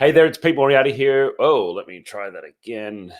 Hey there, it's Pete Moriarty here. Oh, let me try that again.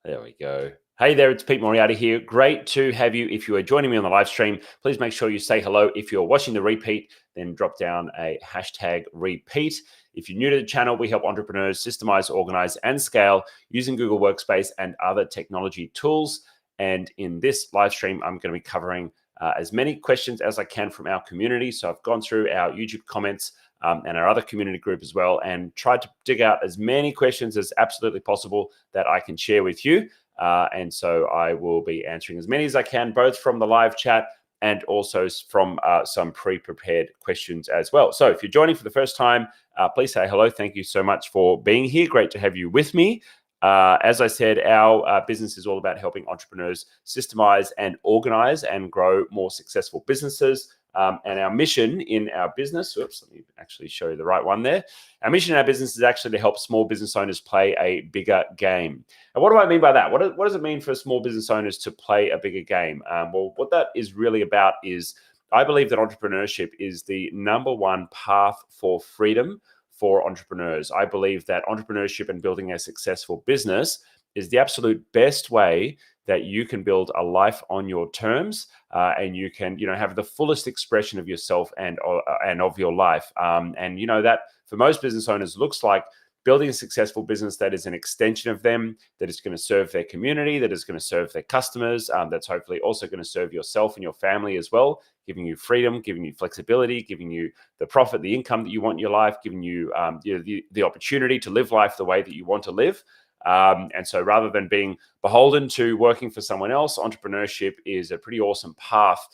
There we go. Hey there, it's Pete Moriarty here. Great to have you. If you are joining me on the live stream, please make sure you say hello. If you're watching the repeat, then drop down a hashtag repeat. If you're new to the channel, we help entrepreneurs systemize, organize, and scale using Google Workspace and other technology tools. And in this live stream, I'm going to be covering as many questions as I can from our community. So I've gone through our YouTube comments and our other community group as well, and tried to dig out as many questions as absolutely possible that I can share with you. And so I will be answering as many as I can, both from the live chat and also from some pre-prepared questions as well. So if you're joining for the first time, please say hello. Thank you so much for being here. Great to have you with me. As I said, our business is all about helping entrepreneurs systemize and organize and grow more successful businesses. And our mission in our business, oops, let me actually show you the right one there. Our mission in our business is actually to help small business owners play a bigger game. And what do I mean by that? What does it mean for small business owners to play a bigger game? Well, what that is really about is I believe that entrepreneurship is the number one path for freedom for entrepreneurs. I believe that entrepreneurship and building a successful business is the absolute best way that you can build a life on your terms, and you can, have the fullest expression of yourself and of your life. And that for most business owners looks like building a successful business that is an extension of them, that is going to serve their community, that is going to serve their customers, that's hopefully also going to serve yourself and your family as well, giving you freedom, giving you flexibility, giving you the profit, the income that you want in your life, giving you, the opportunity to live life the way that you want to live. And so rather than being beholden to working for someone else, entrepreneurship is a pretty awesome path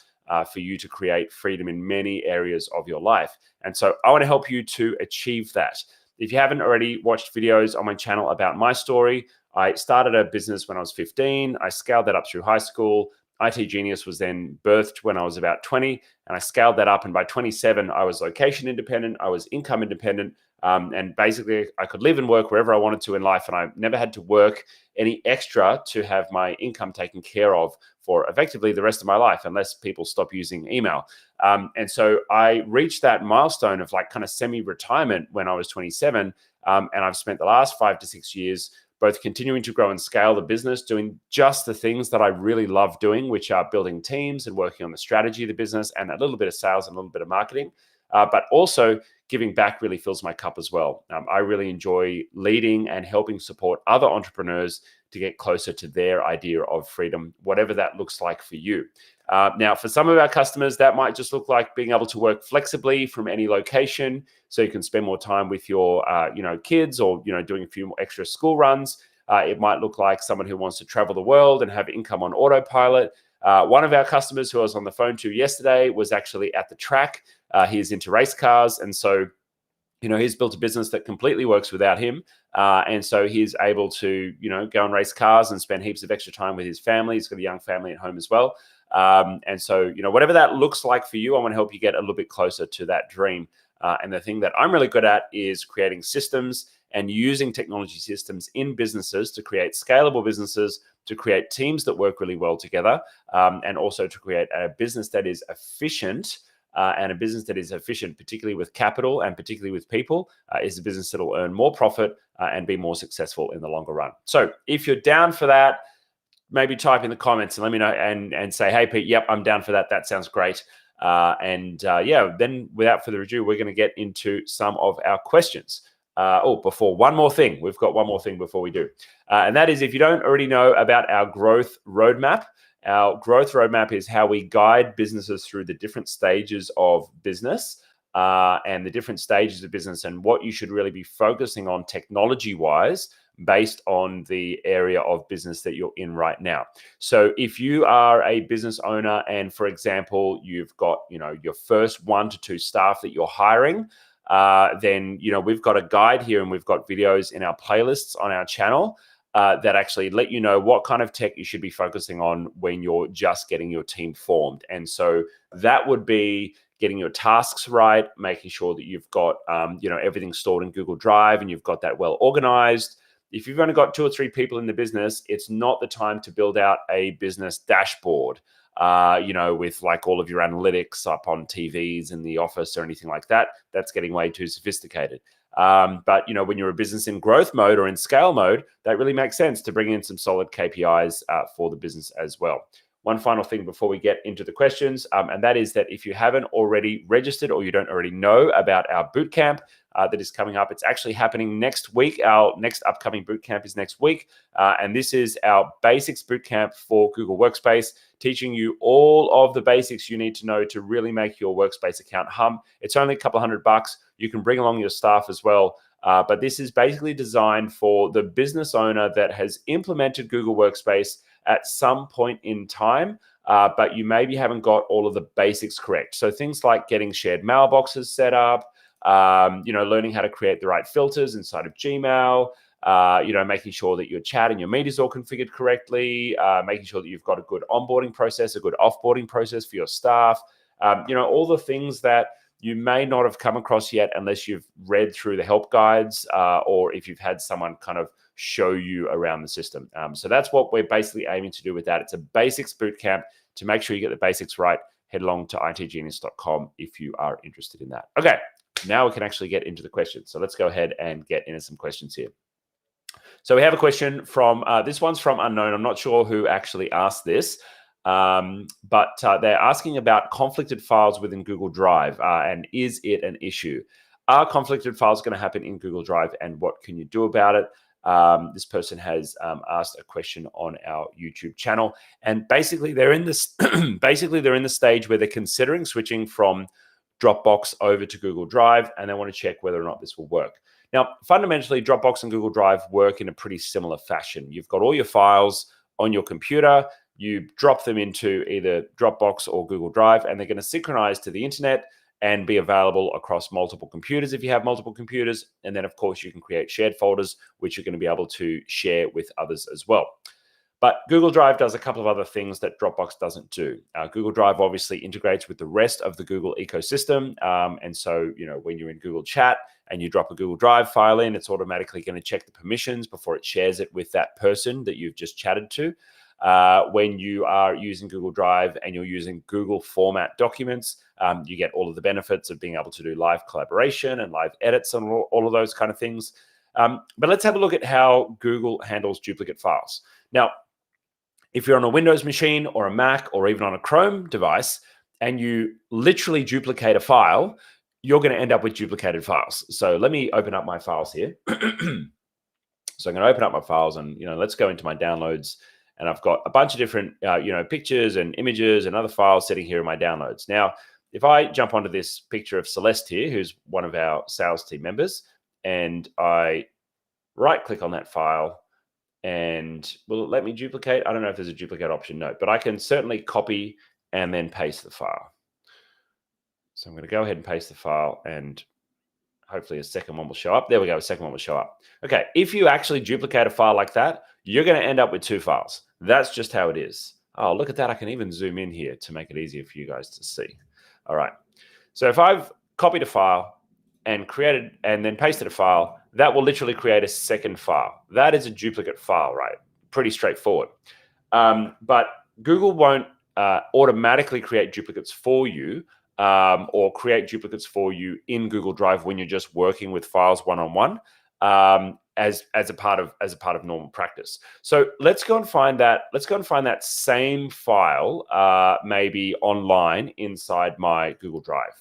for you to create freedom in many areas of your life. And so I want to help you to achieve that. If you haven't already watched videos on my channel about my story, I started a business when I was 15. I scaled that up through high school. IT Genius was then birthed when I was about 20, and I scaled that up. And by 27, I was location independent. I was income independent. And basically, I could live and work wherever I wanted to in life. And I never had to work any extra to have my income taken care of for effectively the rest of my life, unless people stop using email. And so I reached that milestone of like kind of semi-retirement when I was 27. And I've spent the last 5 to 6 years both continuing to grow and scale the business, doing just the things that I really love doing, which are building teams and working on the strategy of the business and a little bit of sales and a little bit of marketing. But also giving back really fills my cup as well. I really enjoy leading and helping support other entrepreneurs to get closer to their idea of freedom, whatever that looks like for you. Now, for some of our customers, that might just look like being able to work flexibly from any location, so you can spend more time with your, kids, or doing a few more extra school runs. It might look like someone who wants to travel the world and have income on autopilot. One of our customers who I was on the phone to yesterday was actually at the track. He's into race cars, and so he's built a business that completely works without him. And so he's able to, go and race cars and spend heaps of extra time with his family. He's got a young family at home as well. And so, whatever that looks like for you, I want to help you get a little bit closer to that dream. And the thing that I'm really good at is creating systems and using technology systems in businesses to create scalable businesses, to create teams that work really well together, and also to create a business that is efficient. And a business that is efficient, particularly with capital and particularly with people, is a business that will earn more profit and be more successful in the longer run. So if you're down for that, maybe type in the comments and let me know and say, hey, Pete, yep, I'm down for that. That sounds great. Then without further ado, we're going to get into some of our questions. One more thing. We've got one more thing before we do. And that is, if you don't already know about our growth roadmap, our growth roadmap is how we guide businesses through the different stages of business and the different stages of business and what you should really be focusing on technology-wise based on the area of business that you're in right now. So if you are a business owner and, for example, you've got, your first 1 to 2 staff that you're hiring, then, we've got a guide here and we've got videos in our playlists on our channel that actually let you know what kind of tech you should be focusing on when you're just getting your team formed. And so that would be getting your tasks right, making sure that you've got, everything stored in Google Drive and you've got that well organized. If you've only got 2 or 3 people in the business, it's not the time to build out a business dashboard. with like all of your analytics up on TVs in the office or anything like that. That's getting way too sophisticated. But when you're a business in growth mode or in scale mode, that really makes sense to bring in some solid KPIs for the business as well. One final thing before we get into the questions, and that is that if you haven't already registered or you don't already know about our bootcamp that is coming up, it's actually happening next week. Our next upcoming bootcamp is next week. And this is our basics bootcamp for Google Workspace, teaching you all of the basics you need to know to really make your Workspace account hum. It's only a couple $100. You can bring along your staff as well. But this is basically designed for the business owner that has implemented Google Workspace at some point in time, but you maybe haven't got all of the basics correct. So things like getting shared mailboxes set up, learning how to create the right filters inside of Gmail, making sure that your chat and your meet is all configured correctly, making sure that you've got a good onboarding process, a good offboarding process for your staff, all the things that you may not have come across yet unless you've read through the help guides or if you've had someone kind of show you around the system. So that's what we're basically aiming to do with that. It's a basics bootcamp. To make sure you get the basics right, head along to itgenius.com if you are interested in that. Okay, now we can actually get into the questions. So let's go ahead and get into some questions here. So we have a question from, this one's from Unknown. I'm not sure who actually asked this, but they're asking about conflicted files within Google Drive, and is it an issue? Are conflicted files going to happen in Google Drive, and what can you do about it? This person has asked a question on our YouTube channel, and basically they're in this they're in the stage where they're considering switching from Dropbox over to Google Drive, and they want to check whether or not this will work. Now, fundamentally, Dropbox and Google Drive work in a pretty similar fashion. You've got all your files on your computer, you drop them into either Dropbox or Google Drive, and they're going to synchronize to the internet and be available across multiple computers if you have multiple computers. And then, of course, you can create shared folders, which you're going to be able to share with others as well. But Google Drive does a couple of other things that Dropbox doesn't do. Google Drive obviously integrates with the rest of the Google ecosystem. And so, when you're in Google Chat and you drop a Google Drive file in, it's automatically going to check the permissions before it shares it with that person that you've just chatted to. When you are using Google Drive and you're using Google format documents, you get all of the benefits of being able to do live collaboration and live edits and all of those kind of things. But let's have a look at how Google handles duplicate files. Now, if you're on a Windows machine or a Mac or even on a Chrome device and you literally duplicate a file, you're going to end up with duplicated files. So let me open up my files here. So I'm going to open up my files and, let's go into my downloads. And I've got a bunch of different, pictures and images and other files sitting here in my downloads. Now, if I jump onto this picture of Celeste here, who's one of our sales team members, and I right-click on that file, and will it let me duplicate? I don't know if there's a duplicate option, no, but I can certainly copy and then paste the file. So I'm going to go ahead and paste the file, and hopefully a second one will show up. There we go, a second one will show up. Okay, if you actually duplicate a file like that, you're going to end up with two files. That's just how it is. Oh, look at that. I can even zoom in here to make it easier for you guys to see. All right. So if I've copied a file and created and then pasted a file, that will literally create a second file. That is a duplicate file, right? Pretty straightforward. But Google won't automatically create duplicates for you or create duplicates for you in Google Drive when you're just working with files one-on-one as a part of normal practice. So let's go and find that. Let's go and find that same file maybe online inside my Google Drive.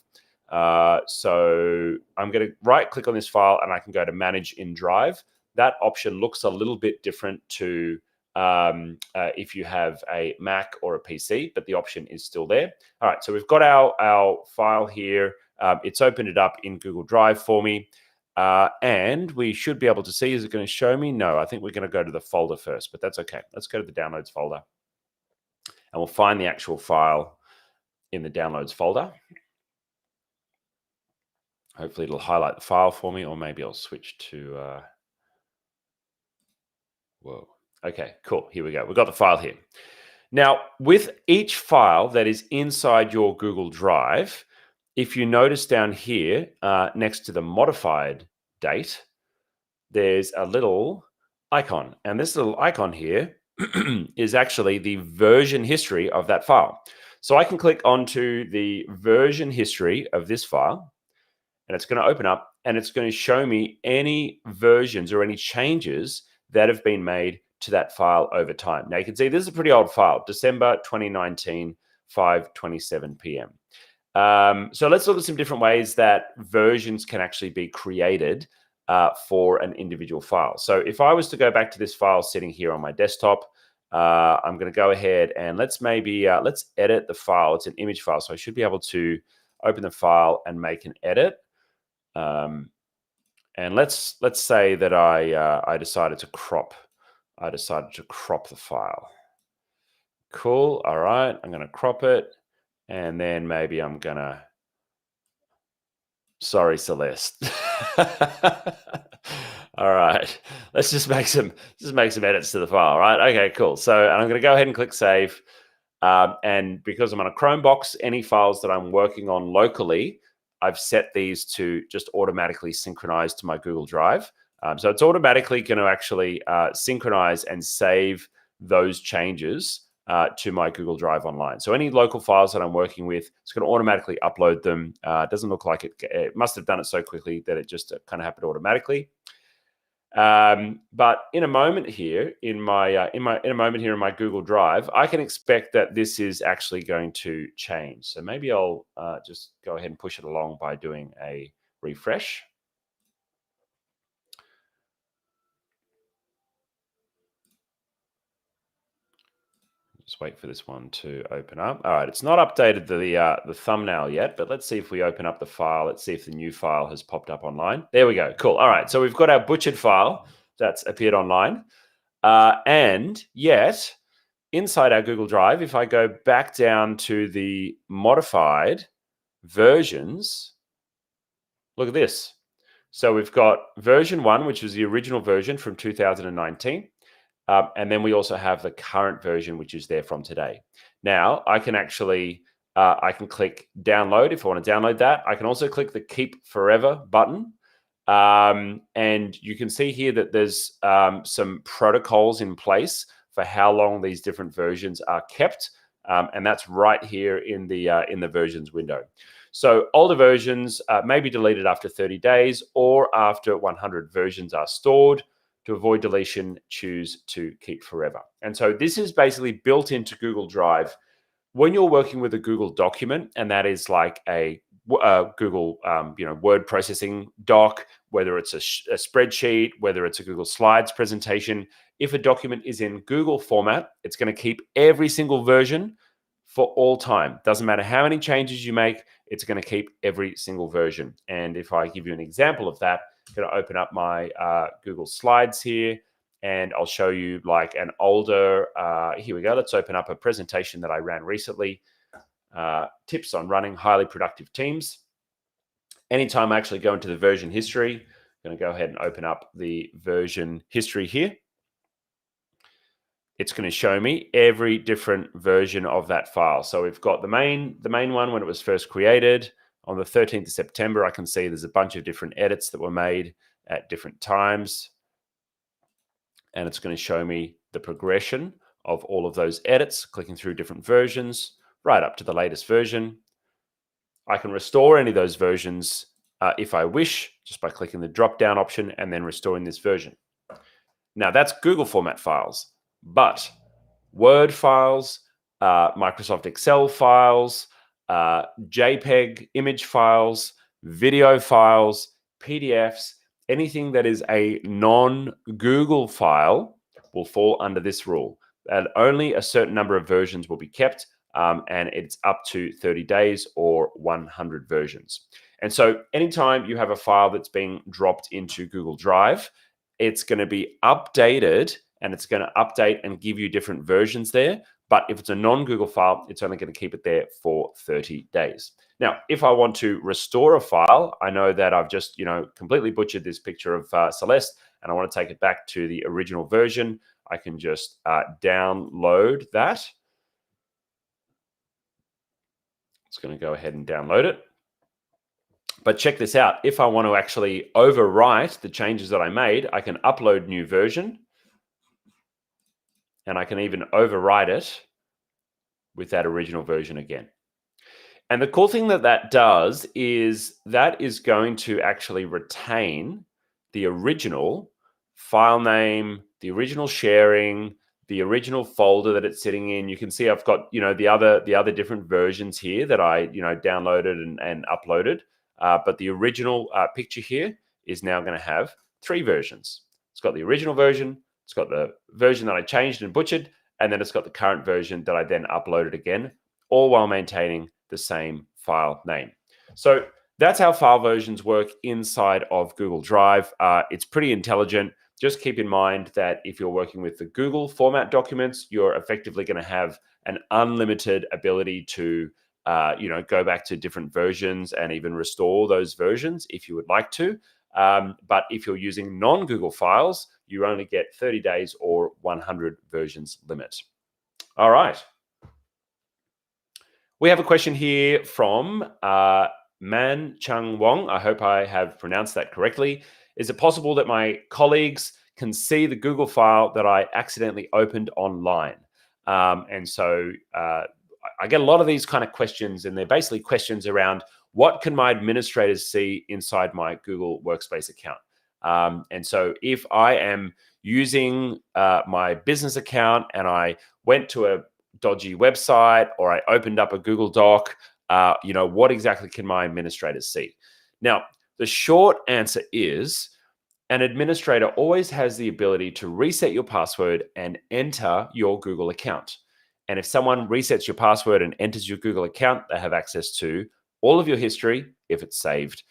So I'm going to right click on this file and I can go to manage in Drive. That option looks a little bit different to if you have a Mac or a PC, but the option is still there. All right, so we've got our file here. It's opened it up in Google Drive for me. And we should be able to see, is it going to show me? No, I think we're going to go to the folder first, but that's okay. Let's go to the downloads folder and we'll find the actual file in the downloads folder. Hopefully it'll highlight the file for me, or maybe I'll switch to, whoa. Okay, cool. Here we go. We've got the file here. Now, with each file that is inside your Google Drive, if you notice down here, next to the modified date, there's a little icon. And this little icon here is actually the version history of that file. So I can click onto the version history of this file, and it's going to open up and it's going to show me any versions or any changes that have been made to that file over time. Now you can see this is a pretty old file, December 2019, 5:27 p.m. So let's look at some different ways that versions can actually be created for an individual file. So if I was to go back to this file sitting here on my desktop, I'm going to go ahead and let's edit the file. It's an image file, so I should be able to open the file and make an edit. And let's say that I decided to crop the file. Cool. All right, I'm going to crop it, and then maybe I'm gonna. Sorry, Celeste. All right, let's just make some edits to the file. Right? Okay, cool. So I'm going to go ahead and click save. And because I'm on a Chrome box, any files that I'm working on locally, I've set these to just automatically synchronize to my Google Drive. So it's automatically going to actually synchronize and save those changes to my Google Drive online. So any local files that I'm working with, it's going to automatically upload them. It doesn't look like it must have done it so quickly that it just kind of happened automatically. But in a moment here, in my Google Drive, I can expect that this is actually going to change. So maybe I'll just go ahead and push it along by doing a refresh. Just wait for this one to open up. All right, it's not updated the thumbnail yet, but let's see if we open up the file. Let's see if the new file has popped up online. There we go. Cool. All right, so we've got our butchered file that's appeared online. And yet, inside our Google Drive, if I go back down to the modified versions, look at this. So we've got version 1, which was the original version from 2019. And then we also have the current version, which is there from today. Now, I can actually, I can click download if I want to download that. I can also click the keep forever button. And you can see here that there's some protocols in place for how long these different versions are kept. And that's right here in the versions window. So older versions may be deleted after 30 days or after 100 versions are stored. To avoid deletion, choose to keep forever. And so this is basically built into Google Drive. When you're working with a Google document, and that is like a Google word processing doc, whether it's a spreadsheet, whether it's a Google Slides presentation, if a document is in Google format, it's going to keep every single version for all time. Doesn't matter how many changes you make, it's going to keep every single version. And if I give you an example of that, I'm going to open up my Google Slides here, and I'll show you like an older, here we go. Let's open up a presentation that I ran recently. Tips on running highly productive teams. Anytime I actually go into the version history, I'm going to go ahead and open up the version history here. It's going to show me every different version of that file. So we've got the main one when it was first created. On the 13th of September, I can see there's a bunch of different edits that were made at different times. And it's going to show me the progression of all of those edits, clicking through different versions, right up to the latest version. I can restore any of those versions if I wish, just by clicking the drop-down option and then restoring this version. Now, that's Google format files, but Word files, Microsoft Excel files, JPEG image files, video files, PDFs, anything that is a non-Google file will fall under this rule. And only a certain number of versions will be kept, and it's up to 30 days or 100 versions. And so anytime you have a file that's being dropped into Google Drive, it's going to be updated, and it's going to update and give you different versions there. But if it's a non-Google file, it's only going to keep it there for 30 days. Now, if I want to restore a file, I know that I've just, completely butchered this picture of Celeste, and I want to take it back to the original version. I can just download that. It's going to go ahead and download it. But check this out. If I want to actually overwrite the changes that I made, I can upload new version. and I can even overwrite it with that original version again. And the cool thing that that does is that is going to actually retain the original file name, the original sharing, the original folder that it's sitting in. You can see I've got, the other different versions here that I, downloaded and uploaded. But the original picture here is now going to have 3 versions. It's got the original version, it's got the version that I changed and butchered, and then it's got the current version that I then uploaded again, all while maintaining the same file name. So that's how file versions work inside of Google Drive. It's pretty intelligent. Just keep in mind that if you're working with the Google format documents, you're effectively going to have an unlimited ability to go back to different versions and even restore those versions if you would like to. But if you're using non-Google files, you only get 30 days or 100 versions limit. All right. We have a question here from Man Chung Wong. I hope I have pronounced that correctly. Is it possible that my colleagues can see the Google file that I accidentally opened online? And so I get a lot of these kind of questions, and they're basically questions around what can my administrators see inside my Google Workspace account? And so if I am using my business account and I went to a dodgy website or I opened up a Google Doc, what exactly can my administrators see? Now, the short answer is an administrator always has the ability to reset your password and enter your Google account. And if someone resets your password and enters your Google account, they have access to all of your history, if it's saved,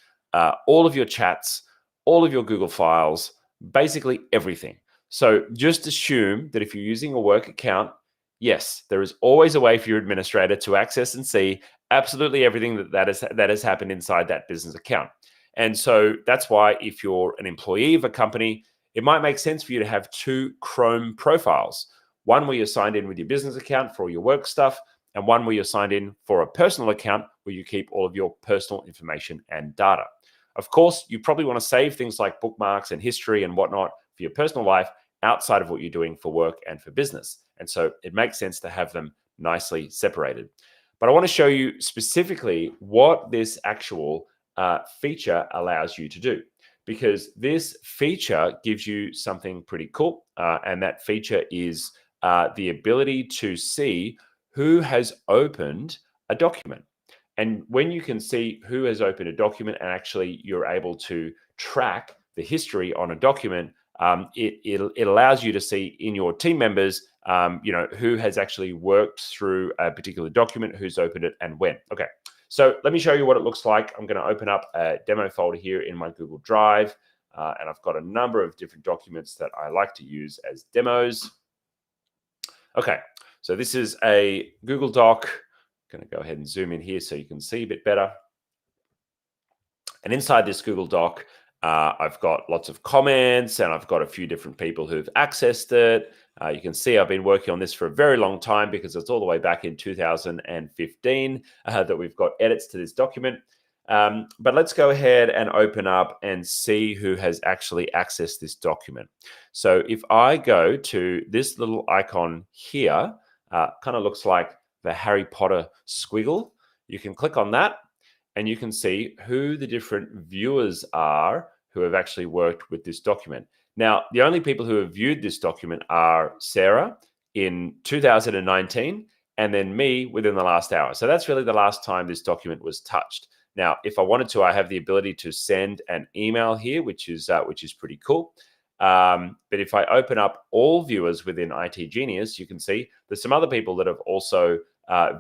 all of your chats, all of your Google files, basically everything. So just assume that if you're using a work account, yes, there is always a way for your administrator to access and see absolutely everything that has happened inside that business account. And so that's why if you're an employee of a company, it might make sense for you to have 2 Chrome profiles. One where you're signed in with your business account for all your work stuff, and one where you're signed in for a personal account where you keep all of your personal information and data. Of course, you probably want to save things like bookmarks and history and whatnot for your personal life outside of what you're doing for work and for business. And so it makes sense to have them nicely separated. But I want to show you specifically what this actual feature allows you to do, because this feature gives you something pretty cool. And that feature is the ability to see who has opened a document. And when you can see who has opened a document and actually you're able to track the history on a document, it allows you to see in your team members, who has actually worked through a particular document, who's opened it and when. Okay, so let me show you what it looks like. I'm going to open up a demo folder here in my Google Drive, and I've got a number of different documents that I like to use as demos. Okay, so this is a Google Doc. I'm going to go ahead and zoom in here so you can see a bit better. And inside this Google Doc, I've got lots of comments and I've got a few different people who've accessed it. You can see I've been working on this for a very long time because it's all the way back in 2015 that we've got edits to this document. But let's go ahead and open up and see who has actually accessed this document. So if I go to this little icon here, kind of looks like the Harry Potter squiggle. You can click on that and you can see who the different viewers are who have actually worked with this document. Now, the only people who have viewed this document are Sarah in 2019 and then me within the last hour. So that's really the last time this document was touched. Now, if I wanted to, I have the ability to send an email here, which is pretty cool. But if I open up all viewers within IT Genius, you can see there's some other people that have also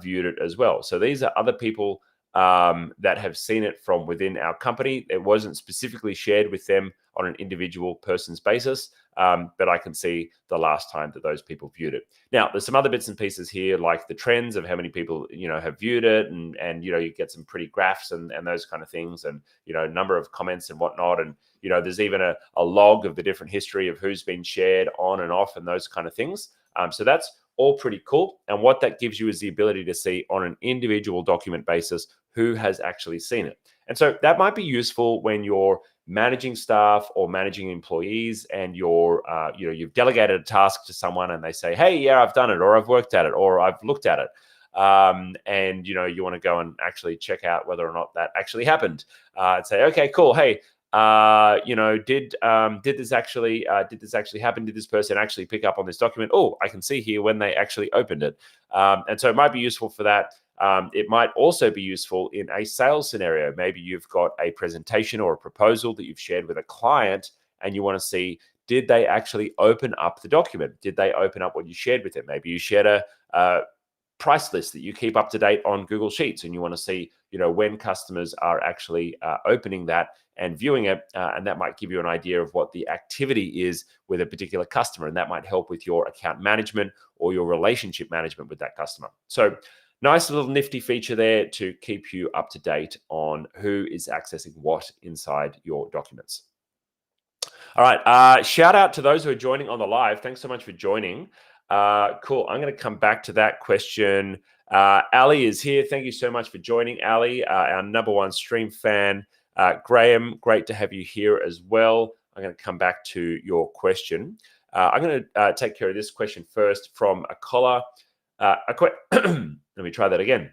viewed it as well. So these are other people that have seen it from within our company. It wasn't specifically shared with them on an individual person's basis, but I can see the last time that those people viewed it. Now, there's some other bits and pieces here, like the trends of how many people have viewed it, and you get some pretty graphs and those kind of things, and number of comments and whatnot, and there's even a log of the different history of who's been shared on and off and those kind of things. So that's all pretty cool. And what that gives you is the ability to see on an individual document basis who has actually seen it. And so that might be useful when you're managing staff or managing employees, and you've delegated a task to someone, and they say, hey, yeah, I've done it, or I've worked at it, or I've looked at it. And you want to go and actually check out whether or not that actually happened, and say, okay, cool. Hey, did this actually happen? Did this person actually pick up on this document? Oh, I can see here when they actually opened it. And so it might be useful for that. It might also be useful in a sales scenario. Maybe you've got a presentation or a proposal that you've shared with a client, and you want to see, did they actually open up the document? Did they open up what you shared with them? Maybe you shared a price list that you keep up to date on Google Sheets, and you want to see, when customers are actually opening that and viewing it, and that might give you an idea of what the activity is with a particular customer, and that might help with your account management or your relationship management with that customer. So nice little nifty feature there to keep you up to date on who is accessing what inside your documents. All right, shout out to those who are joining on the live. Thanks so much for joining. Cool. I'm going to come back to that question. Ali is here. Thank you so much for joining, Ali, our #1 stream fan. Graham, great to have you here as well. I'm going to come back to your question. I'm going to take care of this question first from a caller. Let me try that again.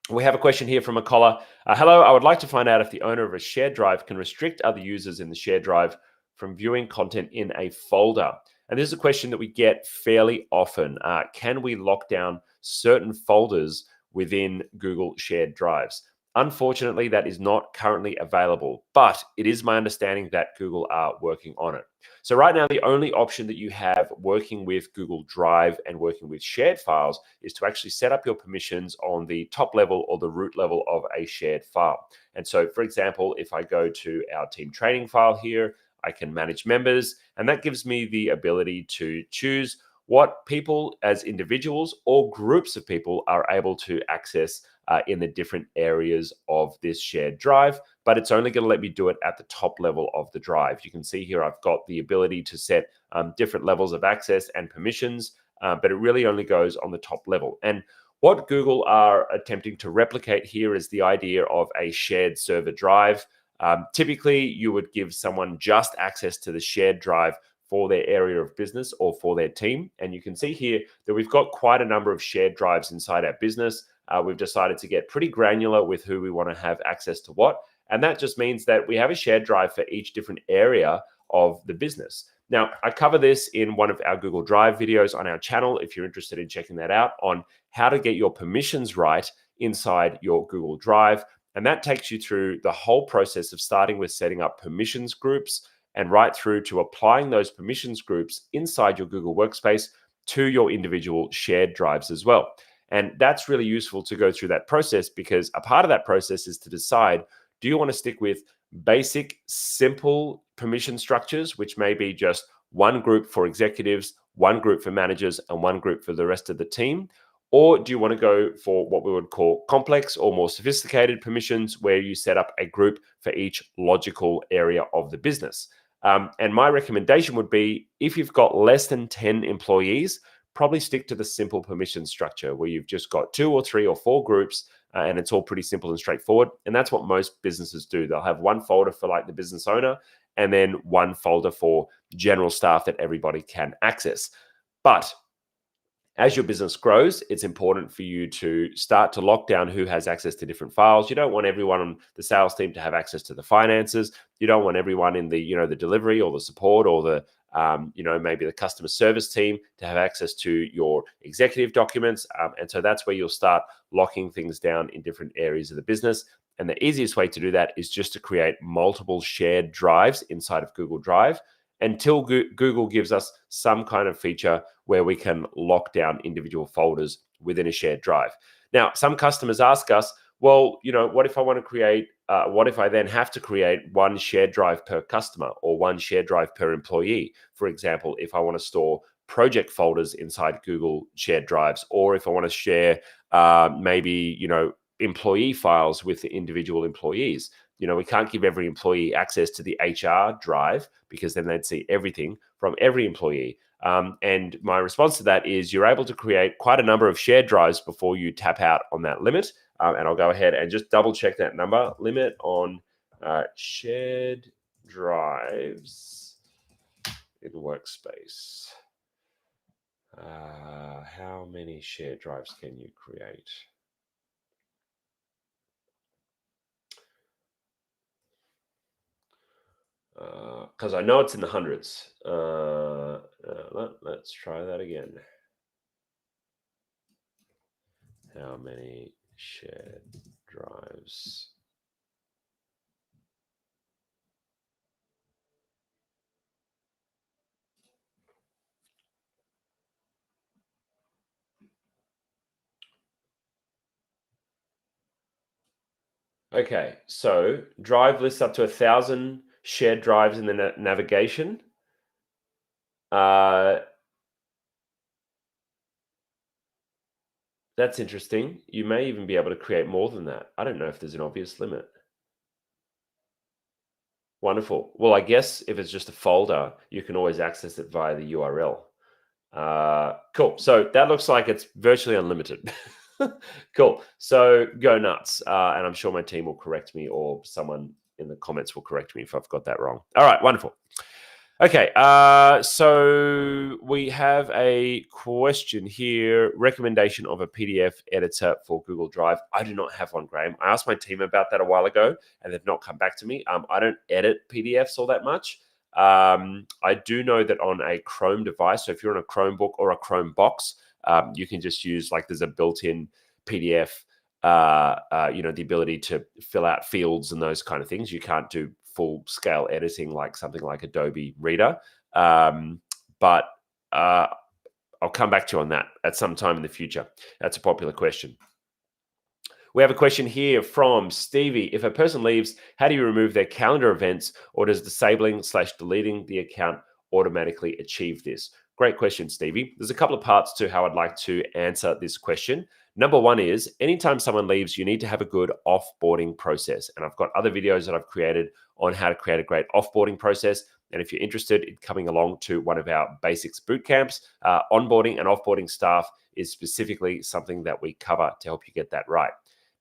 We have a question here from a caller. Hello, I would like to find out if the owner of a shared drive can restrict other users in the shared drive from viewing content in a folder. And this is a question that we get fairly often. Can we lock down certain folders within Google Shared Drives? Unfortunately, that is not currently available, but it is my understanding that Google are working on it. So right now, the only option that you have working with Google Drive and working with shared files is to actually set up your permissions on the top level or the root level of a shared file. And so, for example, if I go to our team training file here, I can manage members, and that gives me the ability to choose what people as individuals or groups of people are able to access in the different areas of this shared drive, but it's only going to let me do it at the top level of the drive. You can see here I've got the ability to set different levels of access and permissions, but it really only goes on the top level. And what Google are attempting to replicate here is the idea of a shared server drive. Typically, you would give someone just access to the shared drive for their area of business or for their team. And you can see here that we've got quite a number of shared drives inside our business. We've decided to get pretty granular with who we want to have access to what. And that just means that we have a shared drive for each different area of the business. Now, I cover this in one of our Google Drive videos on our channel, if you're interested in checking that out, on how to get your permissions right inside your Google Drive. And that takes you through the whole process of starting with setting up permissions groups and right through to applying those permissions groups inside your Google Workspace to your individual shared drives as well. And that's really useful to go through that process, because a part of that process is to decide, do you want to stick with basic, simple permission structures, which may be just one group for executives, one group for managers, and one group for the rest of the team? Or do you want to go for what we would call complex or more sophisticated permissions, where you set up a group for each logical area of the business? And my recommendation would be, if you've got less than 10 employees, probably stick to the simple permission structure, where you've just got 2 or 3 or 4 groups, and it's all pretty simple and straightforward. And that's what most businesses do. They'll have one folder for like the business owner, and then one folder for general staff that everybody can access. But as your business grows, it's important for you to start to lock down who has access to different files. You don't want everyone on the sales team to have access to the finances. You don't want everyone in the, the delivery or the support or the, maybe the customer service team to have access to your executive documents. And so that's where you'll start locking things down in different areas of the business. And the easiest way to do that is just to create multiple shared drives inside of Google Drive, until Google gives us some kind of feature where we can lock down individual folders within a shared drive. Now, some customers ask us, well, what if I want to create, what if I then have to create one shared drive per customer or one shared drive per employee? For example, if I want to store project folders inside Google shared drives, or if I want to share maybe, employee files with the individual employees. We can't give every employee access to the HR drive, because then they'd see everything from every employee. And my response to that is, you're able to create quite a number of shared drives before you tap out on that limit. And I'll go ahead and just double check that number. Limit on shared drives in Workspace. How many shared drives can you create? Because I know it's in the hundreds. Let's try that again. How many shared drives? Okay, so drive lists up to 1,000 shared drives in the navigation. That's interesting. You may even be able to create more than that. I don't know if there's an obvious limit. Wonderful. Well, I guess if it's just a folder, you can always access it via the URL. Cool. So that looks like it's virtually unlimited. Cool. So go nuts. And I'm sure my team will correct me, or someone in the comments will correct me if I've got that wrong. All right. Wonderful. Okay. So we have a question here. Recommendation of a PDF editor for Google Drive. I do not have one, Graham. I asked my team about that a while ago, and they've not come back to me. I don't edit PDFs all that much. I do know that on a Chrome device, so if you're on a Chromebook or a Chromebox, you can just use, like, there's a built-in PDF, the ability to fill out fields and those kind of things. You can't do full-scale editing like something like Adobe Reader. But I'll come back to you on that at some time in the future. That's a popular question. We have a question here from Stevie. If a person leaves, how do you remove their calendar events, or does disabling/deleting the account automatically achieve this? Great question, Stevie. There's a couple of parts to how I'd like to answer this question. Number one is, anytime someone leaves, you need to have a good offboarding process. And I've got other videos that I've created on how to create a great offboarding process. And if you're interested in coming along to one of our basics boot camps, onboarding and offboarding staff is specifically something that we cover to help you get that right.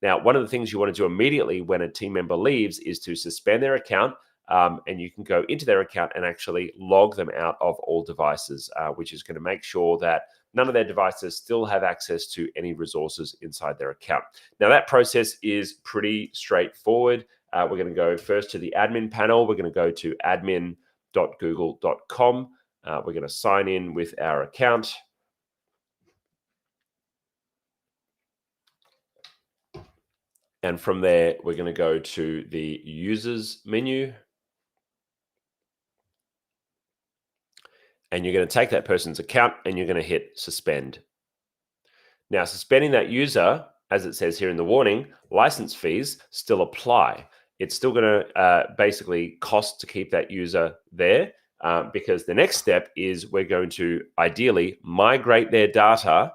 Now, one of the things you want to do immediately when a team member leaves is to suspend their account, and you can go into their account and actually log them out of all devices, which is going to make sure that none of their devices still have access to any resources inside their account. Now, that process is pretty straightforward. We're going to go first to the admin panel. We're going to go to admin.google.com. We're going to sign in with our account. And from there, we're going to go to the users menu. And you're going to take that person's account and you're going to hit suspend. Now, suspending that user, as it says here in the warning, license fees still apply. It's still going to basically cost to keep that user there, because the next step is we're going to ideally migrate their data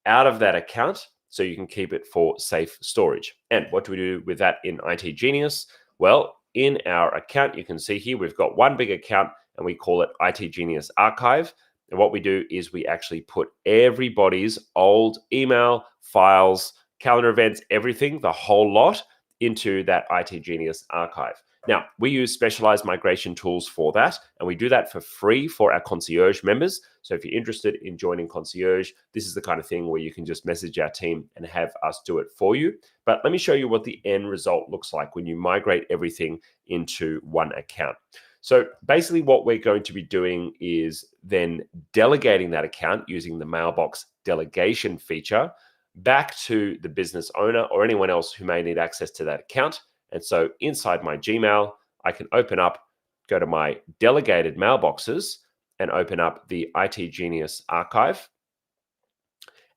out of that account so you can keep it for safe storage. And what do we do with that in IT Genius? Well, in our account, you can see here, we've got one big account and we call it IT Genius Archive. And what we do is we actually put everybody's old email, files, calendar events, everything, the whole lot, into that IT Genius archive. Now, we use specialized migration tools for that, and we do that for free for our concierge members. So if you're interested in joining concierge, this is the kind of thing where you can just message our team and have us do it for you. But let me show you what the end result looks like when you migrate everything into one account. So basically what we're going to be doing is then delegating that account using the mailbox delegation feature back to the business owner or anyone else who may need access to that account. And so inside my Gmail, I can go to my delegated mailboxes and open up the IT Genius archive.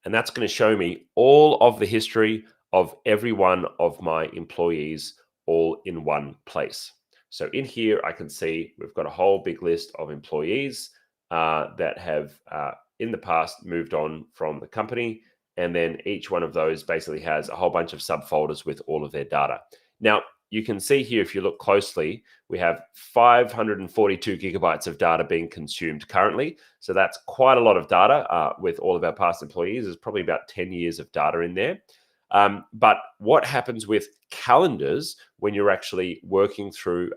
And that's going to show me all of the history of every one of my employees all in one place. So in here, I can see we've got a whole big list of employees that have in the past moved on from the company. And then each one of those basically has a whole bunch of subfolders with all of their data. Now, you can see here, if you look closely, we have 542 gigabytes of data being consumed currently. So that's quite a lot of data with all of our past employees. There's probably about 10 years of data in there. But what happens with calendars when you're actually working through,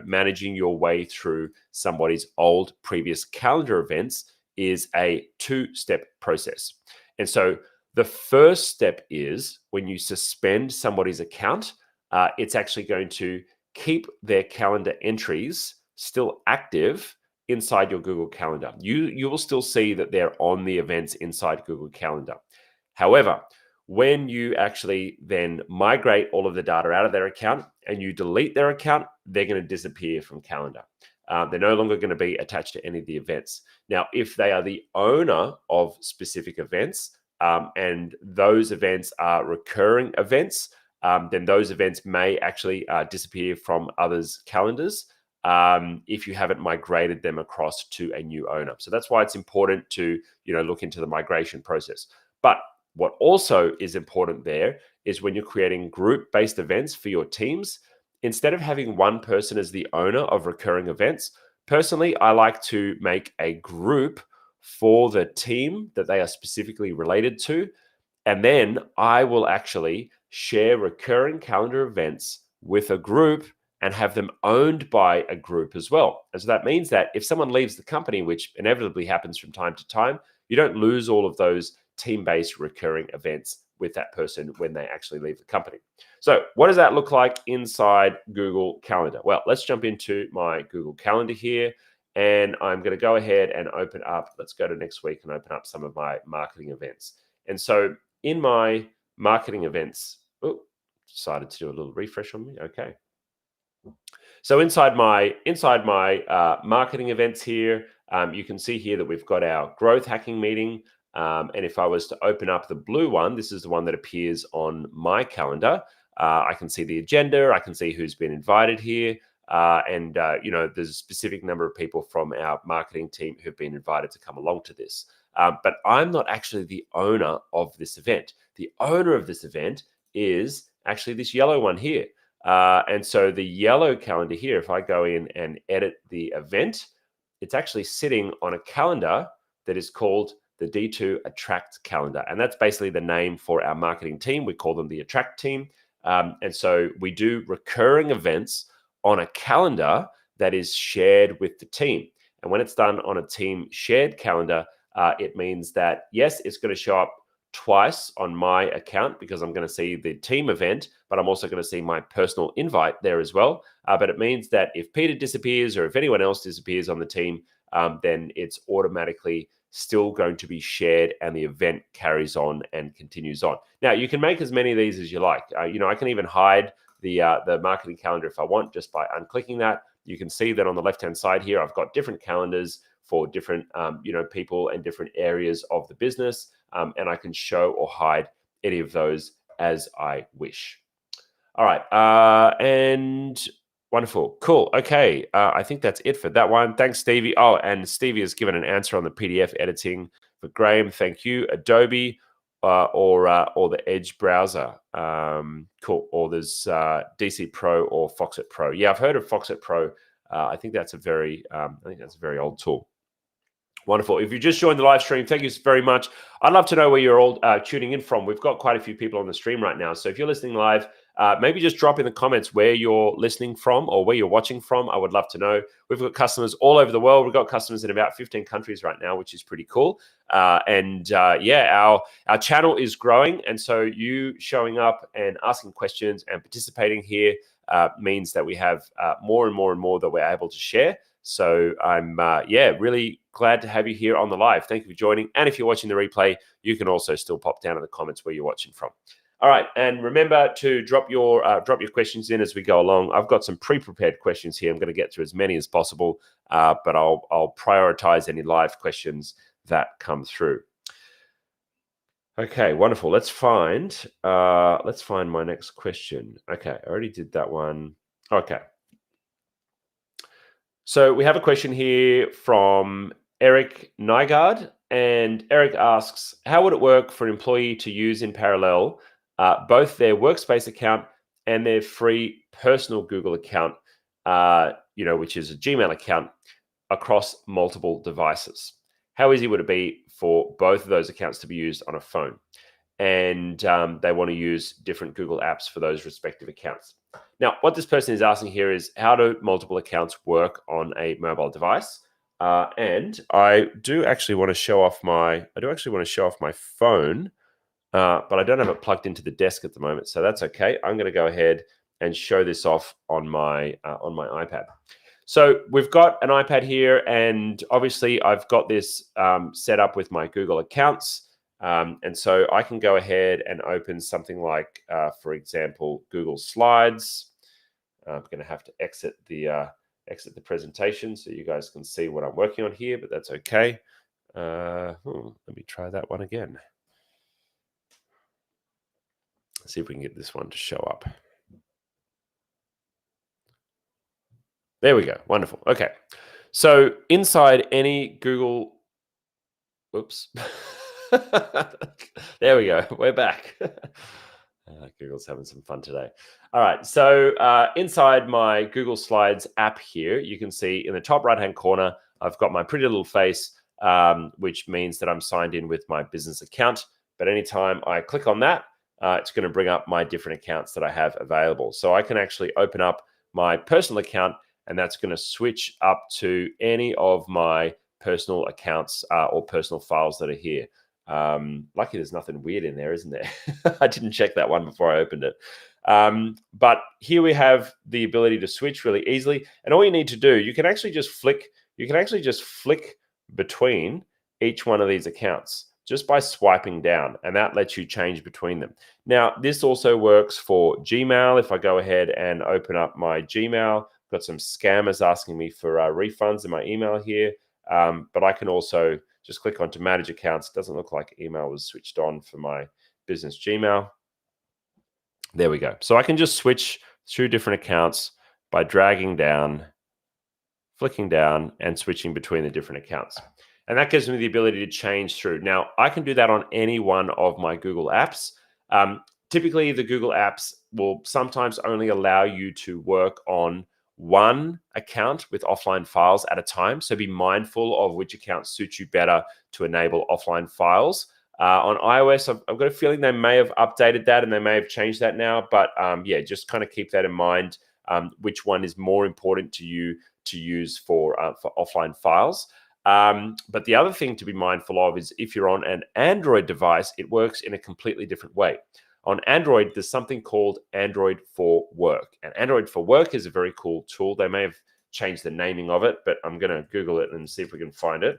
managing your way through somebody's old previous calendar events is a two-step process. And so the first step is when you suspend somebody's account, it's actually going to keep their calendar entries still active inside your Google Calendar. You will still see that they're on the events inside Google Calendar. However, when you actually then migrate all of the data out of their account and you delete their account, they're going to disappear from Calendar. They're no longer going to be attached to any of the events. Now, if they are the owner of specific events, and those events are recurring events, then those events may actually disappear from others' calendars if you haven't migrated them across to a new owner. So that's why it's important to look into the migration process. But what also is important there is when you're creating group-based events for your teams, instead of having one person as the owner of recurring events, personally, I like to make a group for the team that they are specifically related to. And then I will actually share recurring calendar events with a group and have them owned by a group as well. And so that means that if someone leaves the company, which inevitably happens from time to time, you don't lose all of those team-based recurring events with that person when they actually leave the company. So what does that look like inside Google Calendar? Well, let's jump into my Google Calendar here. And I'm going to go ahead and open up, let's go to next week and open up some of my marketing events. And so in my marketing events, decided to do a little refresh on me. Okay. So inside my marketing events here, you can see here that we've got our growth hacking meeting. And if I was to open up the blue one, this is the one that appears on my calendar. I can see the agenda. I can see who's been invited here. And there's a specific number of people from our marketing team who've been invited to come along to this. But I'm not actually the owner of this event. The owner of this event is actually this yellow one here. And so the yellow calendar here, if I go in and edit the event, it's actually sitting on a calendar that is called the D2 Attract calendar. And that's basically the name for our marketing team. We call them the Attract team. And so we do recurring events on a calendar that is shared with the team. And when it's done on a team shared calendar, it means that, yes, it's going to show up twice on my account because I'm going to see the team event, but I'm also going to see my personal invite there as well. But it means that if Peter disappears or if anyone else disappears on the team, then it's automatically still going to be shared and the event carries on and continues on. Now, you can make as many of these as you like. I can even hide the marketing calendar if I want just by unclicking that. You can see that on the left-hand side here, I've got different calendars for different people and different areas of the business. And I can show or hide any of those as I wish. All right. And wonderful. Cool. Okay. I think that's it for that one. Thanks, Stevie. Oh, and Stevie has given an answer on the PDF editing for Graham. Thank you. Adobe or the Edge browser. Cool. Or there's DC Pro or Foxit Pro. Yeah, I've heard of Foxit Pro. I think that's a very old tool. Wonderful. If you just joined the live stream, thank you very much. I'd love to know where you're all tuning in from. We've got quite a few people on the stream right now. So if you're listening live, maybe just drop in the comments where you're listening from or where you're watching from. I would love to know. We've got customers all over the world. We've got customers in about 15 countries right now, which is pretty cool. Our channel is growing. And so you showing up and asking questions and participating here means that we have more and more and more that we're able to share. So I'm, really glad to have you here on the live. Thank you for joining. And if you're watching the replay, you can also still pop down in the comments where you're watching from. All right. And remember to drop your questions in as we go along. I've got some pre-prepared questions here. I'm going to get through as many as possible, but I'll prioritize any live questions that come through. Okay, wonderful. Let's find my next question. Okay, I already did that one. Okay. So we have a question here from Eric Nygaard, and Eric asks, how would it work for an employee to use in parallel both their workspace account and their free personal Google account, which is a Gmail account, across multiple devices? How easy would it be for both of those accounts to be used on a phone? and they want to use different Google apps for those respective accounts. Now, what this person is asking here is, how do multiple accounts work on a mobile device? And I do actually want to show off my phone, but I don't have it plugged into the desk at the moment, so that's okay. I'm going to go ahead and show this off on my iPad. So we've got an iPad here, and obviously I've got this set up with my Google accounts. And so I can go ahead and open something like, for example, Google Slides. I'm going to have to exit the presentation so you guys can see what I'm working on here, but that's okay. Let me try that one again. Let's see if we can get this one to show up. There we go. Wonderful. Okay. So inside any Google, whoops. There we go. We're back. Google's having some fun today. All right. So inside my Google Slides app here, you can see in the top right-hand corner, I've got my pretty little face, which means that I'm signed in with my business account. But anytime I click on that, it's going to bring up my different accounts that I have available. So I can actually open up my personal account, and that's going to switch up to any of my personal accounts or personal files that are here. Lucky there's nothing weird in there, isn't there? I didn't check that one before I opened it. But here we have the ability to switch really easily. And all you need to do, you can actually just flick between each one of these accounts just by swiping down, and that lets you change between them. Now, this also works for Gmail. If I go ahead and open up my Gmail, got some scammers asking me for refunds in my email here, but I can also just click on to manage accounts. It doesn't look like email was switched on for my business Gmail. There we go. So I can just switch through different accounts by dragging down, flicking down, and switching between the different accounts. And that gives me the ability to change through. Now, I can do that on any one of my Google apps. Typically, the Google apps will sometimes only allow you to work on one account with offline files at a time. So be mindful of which account suits you better to enable offline files. On iOS, I've got a feeling they may have updated that and they may have changed that now. But yeah, just kind of keep that in mind, which one is more important to you to use for offline files. But the other thing to be mindful of is if you're on an Android device, it works in a completely different way. On Android, there's something called Android for Work. And Android for Work is a very cool tool. They may have changed the naming of it, but I'm going to Google it and see if we can find it.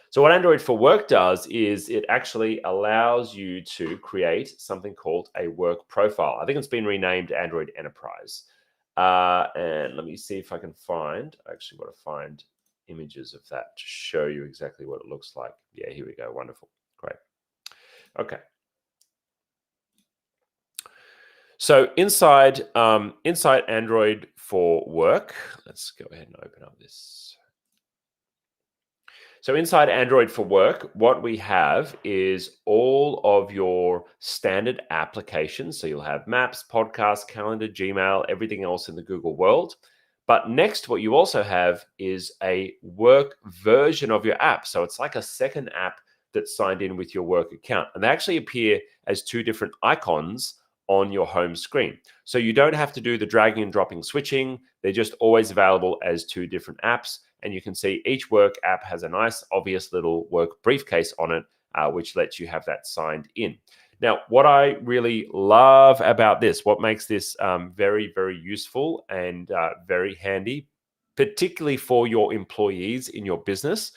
So what Android for Work does is it actually allows you to create something called a work profile. I think it's been renamed Android Enterprise. And let me see if I can find, I actually want to find images of that to show you exactly what it looks like. Yeah, here we go. Wonderful. Great. Okay. So inside Android for Work, let's go ahead and open up this. So inside Android for Work, what we have is all of your standard applications. So you'll have Maps, Podcasts, Calendar, Gmail, everything else in the Google world. But next, what you also have is a work version of your app. So it's like a second app that's signed in with your work account. And they actually appear as two different icons on your home screen. So you don't have to do the dragging and dropping switching. They're just always available as two different apps. And you can see each work app has a nice, obvious little work briefcase on it, which lets you have that signed in. Now, what I really love about this, what makes this very, very useful and very handy, particularly for your employees in your business,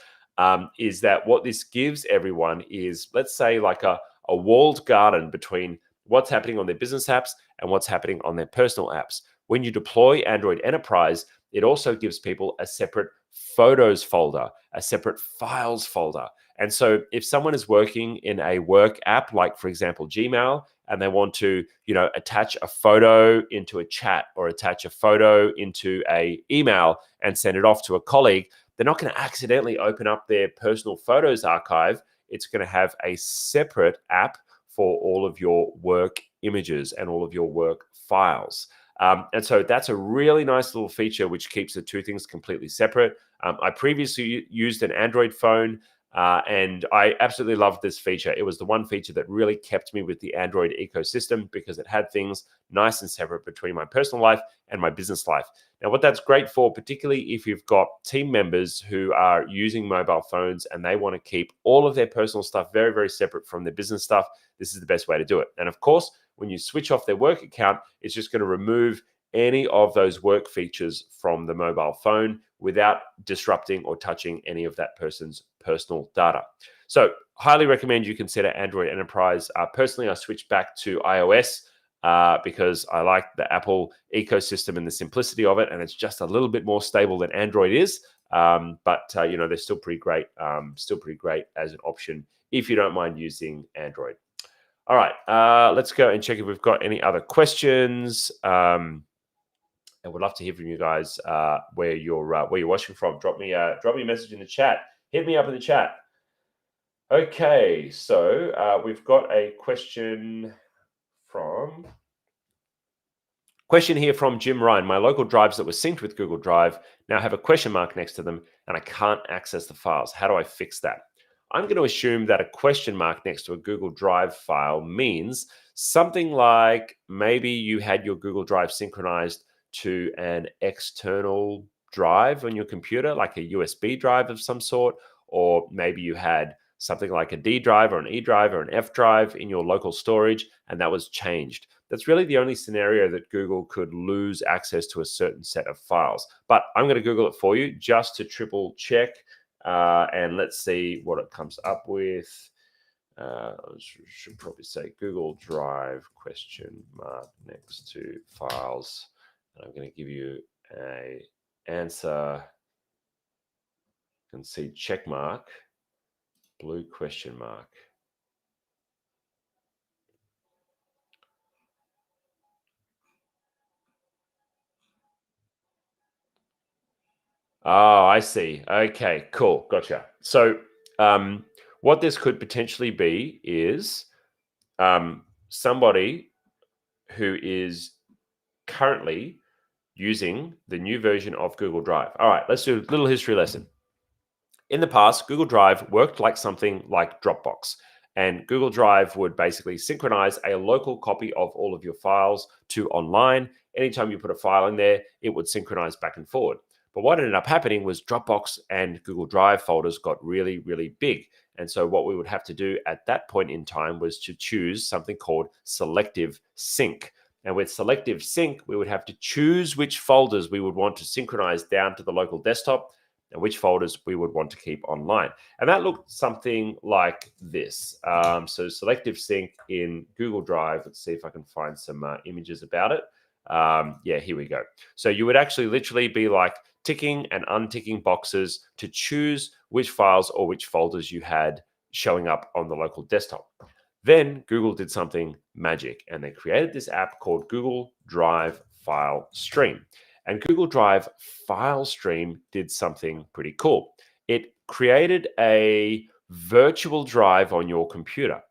is that what this gives everyone is, let's say, like a walled garden between what's happening on their business apps and what's happening on their personal apps. When you deploy Android Enterprise, it also gives people a separate photos folder, a separate files folder. And so if someone is working in a work app, like for example, Gmail, and they want to, attach a photo into a chat or attach a photo into an email and send it off to a colleague, they're not going to accidentally open up their personal photos archive. It's going to have a separate app for all of your work images and all of your work files. And so that's a really nice little feature which keeps the two things completely separate. I previously used an Android phone And I absolutely loved this feature. It was the one feature that really kept me with the Android ecosystem because it had things nice and separate between my personal life and my business life. Now, what that's great for, particularly if you've got team members who are using mobile phones and they want to keep all of their personal stuff very, very separate from their business stuff, this is the best way to do it. And of course, when you switch off their work account, it's just going to remove any of those work features from the mobile phone without disrupting or touching any of that person's personal data. So highly recommend you consider Android Enterprise. Personally, I switched back to iOS because I like the Apple ecosystem and the simplicity of it, and it's just a little bit more stable than Android is. But they're still pretty great. Still pretty great as an option if you don't mind using Android. All right, let's go and check if we've got any other questions. I would love to hear from you guys where you're watching from. Drop me a message in the chat. Hit me up in the chat. Okay, so we've got a question here from Jim Ryan. My local drives that were synced with Google Drive now have a question mark next to them, and I can't access the files. How do I fix that? I'm going to assume that a question mark next to a Google Drive file means something like maybe you had your Google Drive synchronized to an external drive on your computer, like a USB drive of some sort, or maybe you had something like a D drive or an E drive or an F drive in your local storage, and that was changed. That's really the only scenario that Google could lose access to a certain set of files. But I'm going to Google it for you just to triple check. And let's see what it comes up with. Should probably say Google Drive question mark next to files. And I'm going to give you a answer. You can see check mark, blue question mark. Oh, I see. Okay, cool. Gotcha. So what this could potentially be is somebody who is currently using the new version of Google Drive. All right, let's do a little history lesson. In the past, Google Drive worked like something like Dropbox. And Google Drive would basically synchronize a local copy of all of your files to online. Anytime you put a file in there, it would synchronize back and forward. But what ended up happening was Dropbox and Google Drive folders got really, really big. And so what we would have to do at that point in time was to choose something called selective sync. And with selective sync, we would have to choose which folders we would want to synchronize down to the local desktop and which folders we would want to keep online. And that looked something like this. So selective sync in Google Drive. Let's see if I can find some images about it. Yeah, here we go. So you would actually literally be like ticking and unticking boxes to choose which files or which folders you had showing up on the local desktop. Then Google did something magic, and they created this app called Google Drive File Stream. And Google Drive File Stream did something pretty cool. It created a virtual drive on your computer.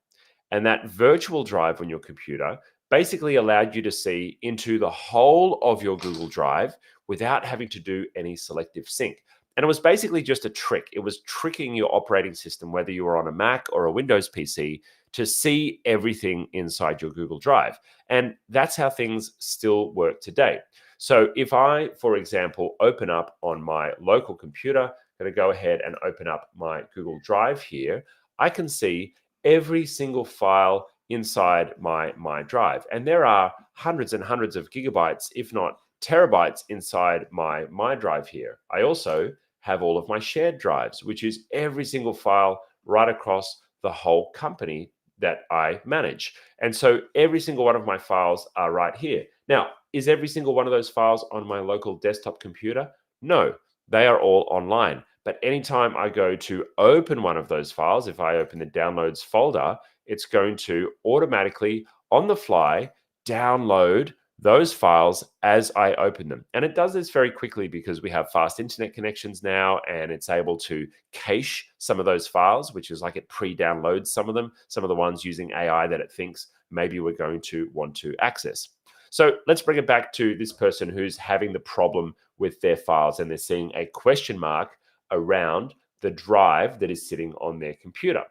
And that virtual drive on your computer basically allowed you to see into the whole of your Google Drive without having to do any selective sync. And it was basically just a trick. It was tricking your operating system, whether you were on a Mac or a Windows PC, to see everything inside your Google Drive. And that's how things still work today. So if I, for example, open up on my local computer, I'm going to go ahead and open up my Google Drive here, I can see every single file inside my drive. And there are hundreds and hundreds of gigabytes, if not terabytes, inside my drive here. I also have all of my shared drives, which is every single file right across the whole company that I manage. And so every single one of my files are right here. Now, is every single one of those files on my local desktop computer? No, they are all online. But anytime I go to open one of those files, if I open the downloads folder, it's going to automatically, on the fly, download those files as I open them. And it does this very quickly because we have fast internet connections now, and it's able to cache some of those files, which is like it pre-downloads some of them, some of the ones using AI that it thinks maybe we're going to want to access. So let's bring it back to this person who's having the problem with their files, and they're seeing a question mark around the drive that is sitting on their computer.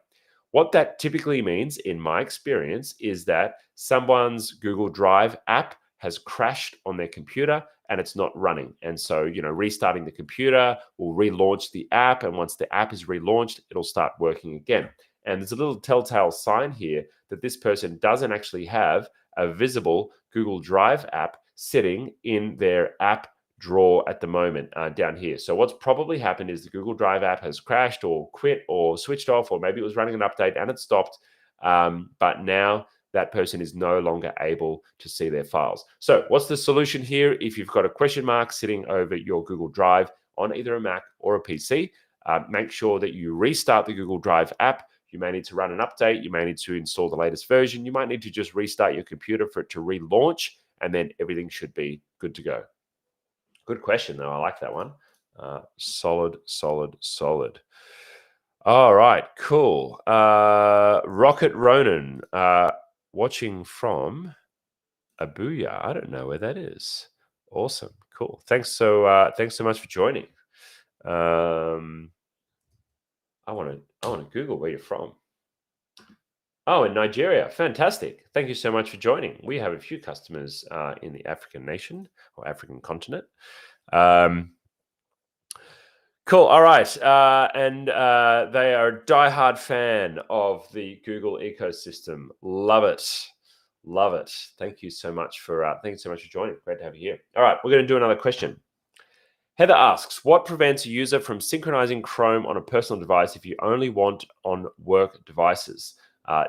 What that typically means, in my experience, is that someone's Google Drive app has crashed on their computer and it's not running. And so, restarting the computer will relaunch the app. And once the app is relaunched, it'll start working again. And there's a little telltale sign here that this person doesn't actually have a visible Google Drive app sitting in their app drawer at the moment down here. So what's probably happened is the Google Drive app has crashed or quit or switched off, or maybe it was running an update and it stopped. But now that person is no longer able to see their files. So what's the solution here? If you've got a question mark sitting over your Google Drive on either a Mac or a PC, make sure that you restart the Google Drive app. You may need to run an update. You may need to install the latest version. You might need to just restart your computer for it to relaunch, and then everything should be good to go. Good question, though. I like that one. Solid. All right, cool. Rocket Ronan, watching from Abuja. I don't know where that is. Awesome, cool. Thanks so much for joining. I want to Google where you're from. Oh, in Nigeria. Fantastic. Thank you so much for joining. We have a few customers in the African nation or African continent. Cool. All right. And they are a diehard fan of the Google ecosystem. Love it. Thank you so much for joining. Great to have you here. All right. We're going to do another question. Heather asks, what prevents a user from synchronizing Chrome on a personal device if you only want on work devices?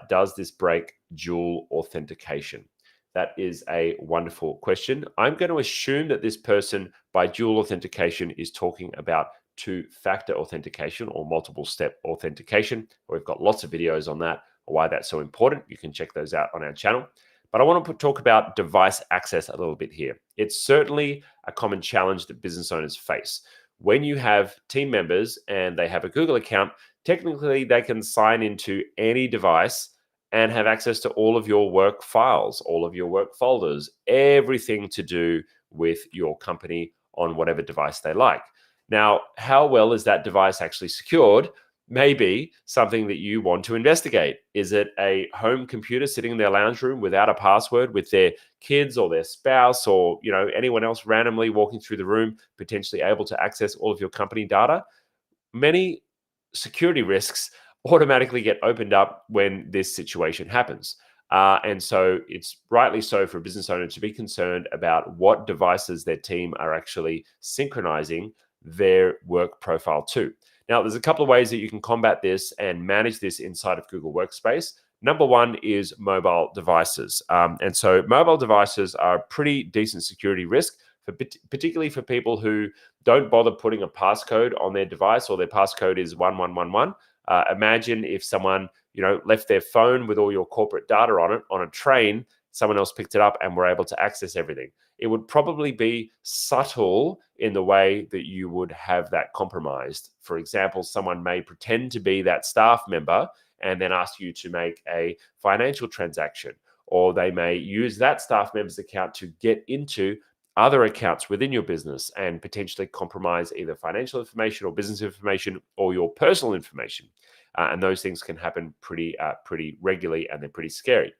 Does this break dual authentication? That is a wonderful question. I'm going to assume that this person, by dual authentication, is talking about two-factor authentication or multiple-step authentication. We've got lots of videos on that, why that's so important. You can check those out on our channel. But I want to talk about device access a little bit here. It's certainly a common challenge that business owners face. When you have team members and they have a Google account, technically they can sign into any device and have access to all of your work files, all of your work folders, everything to do with your company on whatever device they like. Now, how well is that device actually secured? Maybe something that you want to investigate. Is it a home computer sitting in their lounge room without a password with their kids or their spouse or anyone else randomly walking through the room, potentially able to access all of your company data? Many security risks automatically get opened up when this situation happens. And so it's rightly so for a business owner to be concerned about what devices their team are actually synchronizing their work profile to. Now, there's a couple of ways that you can combat this and manage this inside of Google Workspace. Number one is mobile devices. And so mobile devices are a pretty decent security risk, particularly for people who don't bother putting a passcode on their device, or their passcode is 1111. Imagine if someone left their phone with all your corporate data on it on a train, someone else picked it up and were able to access everything. It would probably be subtle in the way that you would have that compromised. For example, someone may pretend to be that staff member and then ask you to make a financial transaction, or they may use that staff member's account to get into other accounts within your business and potentially compromise either financial information or business information or your personal information. And those things can happen pretty regularly, and they're pretty scary.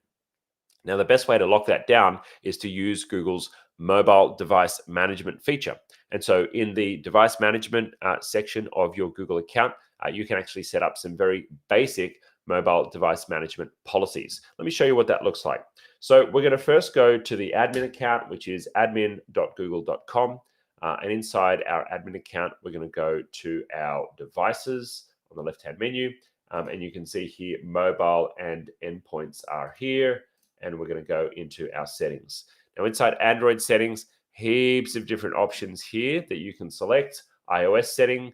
Now, the best way to lock that down is to use Google's mobile device management feature. And so in the device management section of your Google account, you can actually set up some very basic mobile device management policies. Let me show you what that looks like. So we're going to first go to the admin account, which is admin.google.com. And inside our admin account, we're going to go to our devices on the left-hand menu. And you can see here, mobile and endpoints are here. And we're going to go into our settings. Now, inside Android settings, heaps of different options here that you can select. iOS setting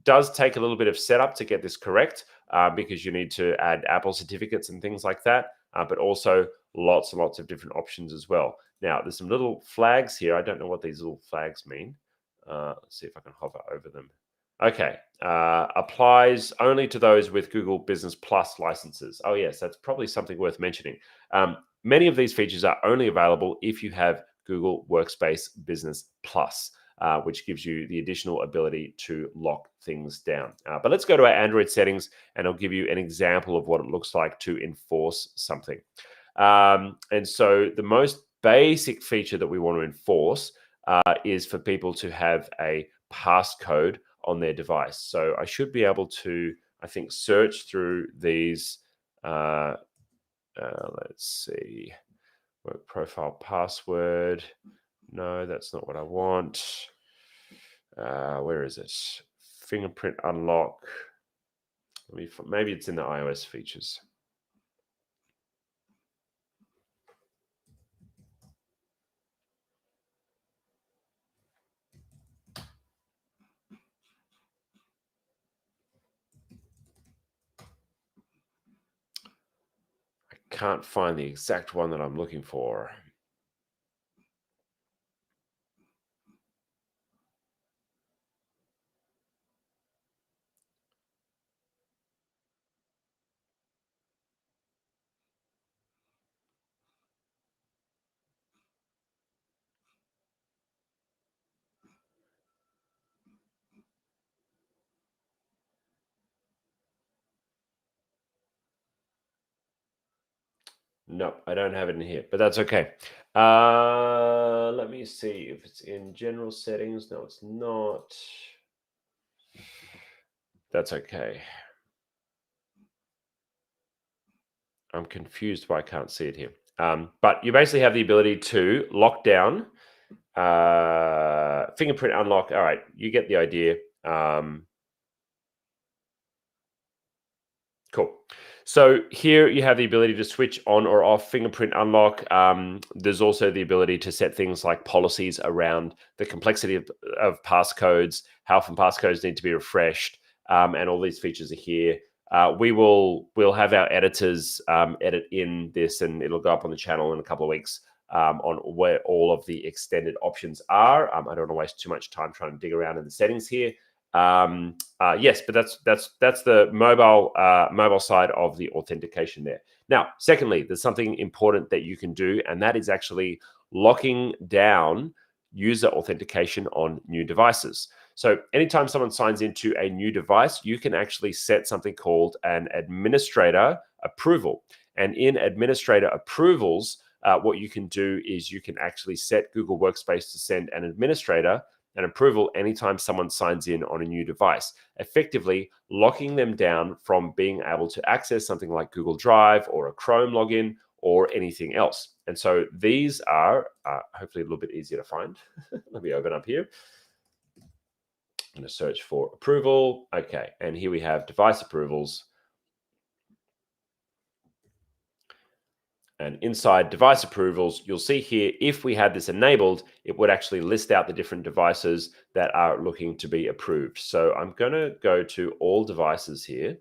does take a little bit of setup to get this correct because you need to add Apple certificates and things like that, but also lots and lots of different options as well. Now, there's some little flags here. I don't know what these little flags mean. Let's see if I can hover over them. Okay, applies only to those with Google Business Plus licenses. Oh yes, that's probably something worth mentioning. Many of these features are only available if you have Google Workspace Business Plus. which gives you the additional ability to lock things down. But let's go to our Android settings, and I'll give you an example of what it looks like to enforce something. And so the most basic feature that we want to enforce is for people to have a passcode on their device. So I should be able to, I think, search through these. Let's see, work profile password. No, that's not what I want. Where is it? Fingerprint unlock. Maybe it's in the iOS features. I can't find the exact one that I'm looking for. No, I don't have it in here, but that's okay. Let me see if it's in general settings. No, it's not. That's okay. I'm confused why I can't see it here. But you basically have the ability to lock down, fingerprint unlock. All right, you get the idea. Cool. So here you have the ability to switch on or off fingerprint unlock. There's also the ability to set things like policies around the complexity of passcodes, how often passcodes need to be refreshed, and all these features are here. We'll have our editors edit in this, and it'll go up on the channel in a couple of weeks on where all of the extended options are. I don't want to waste too much time trying to dig around in the settings here. Yes, but that's the mobile side of the authentication there. Now, secondly, there's something important that you can do, and that is actually locking down user authentication on new devices. So anytime someone signs into a new device, you can actually set something called an administrator approval. And in administrator approvals, what you can do is you can actually set Google Workspace to send an administrator an approval anytime someone signs in on a new device, effectively locking them down from being able to access something like Google Drive or a Chrome login or anything else. And so these are hopefully a little bit easier to find. Let me open up here. I'm going to search for approval. Okay, and here we have device approvals. And inside device approvals, you'll see here, if we had this enabled, it would actually list out the different devices that are looking to be approved. So I'm going to go to all devices here.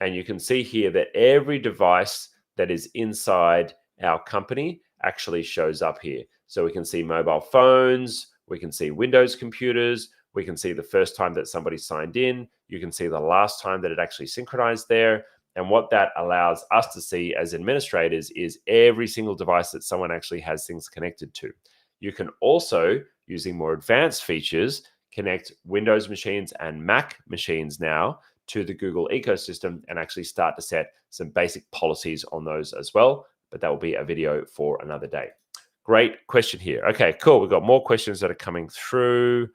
And you can see here that every device that is inside our company actually shows up here. So we can see mobile phones, we can see Windows computers, we can see the first time that somebody signed in, you can see the last time that it actually synchronized there. And what that allows us to see as administrators is every single device that someone actually has things connected to. You can also, using more advanced features, connect Windows machines and Mac machines now to the Google ecosystem and actually start to set some basic policies on those as well. But that will be a video for another day. Great question here. Okay, cool. We've got more questions that are coming through.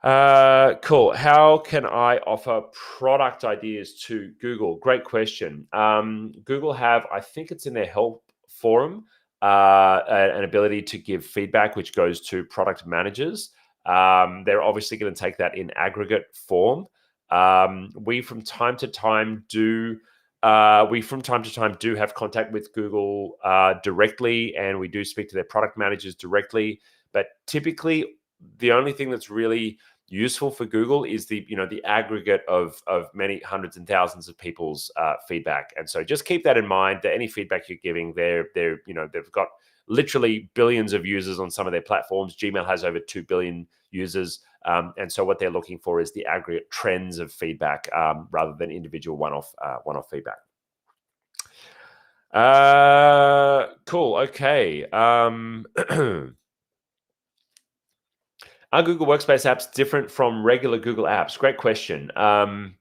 Cool. How can I offer product ideas to Google? Great question. Google have, I think it's in their help forum, an ability to give feedback, which goes to product managers. They're obviously going to take that in aggregate form. We from time to time do have contact with Google directly, and we do speak to their product managers directly. But typically, the only thing that's really useful for Google is the aggregate of many hundreds and thousands of people's feedback. And so just keep that in mind, that any feedback you're giving, they've got literally billions of users on some of their platforms. Gmail has over 2 billion users. And so what they're looking for is the aggregate trends of feedback rather than individual one-off feedback. Cool. Okay. Are Google Workspace apps different from regular Google apps? Great question. Who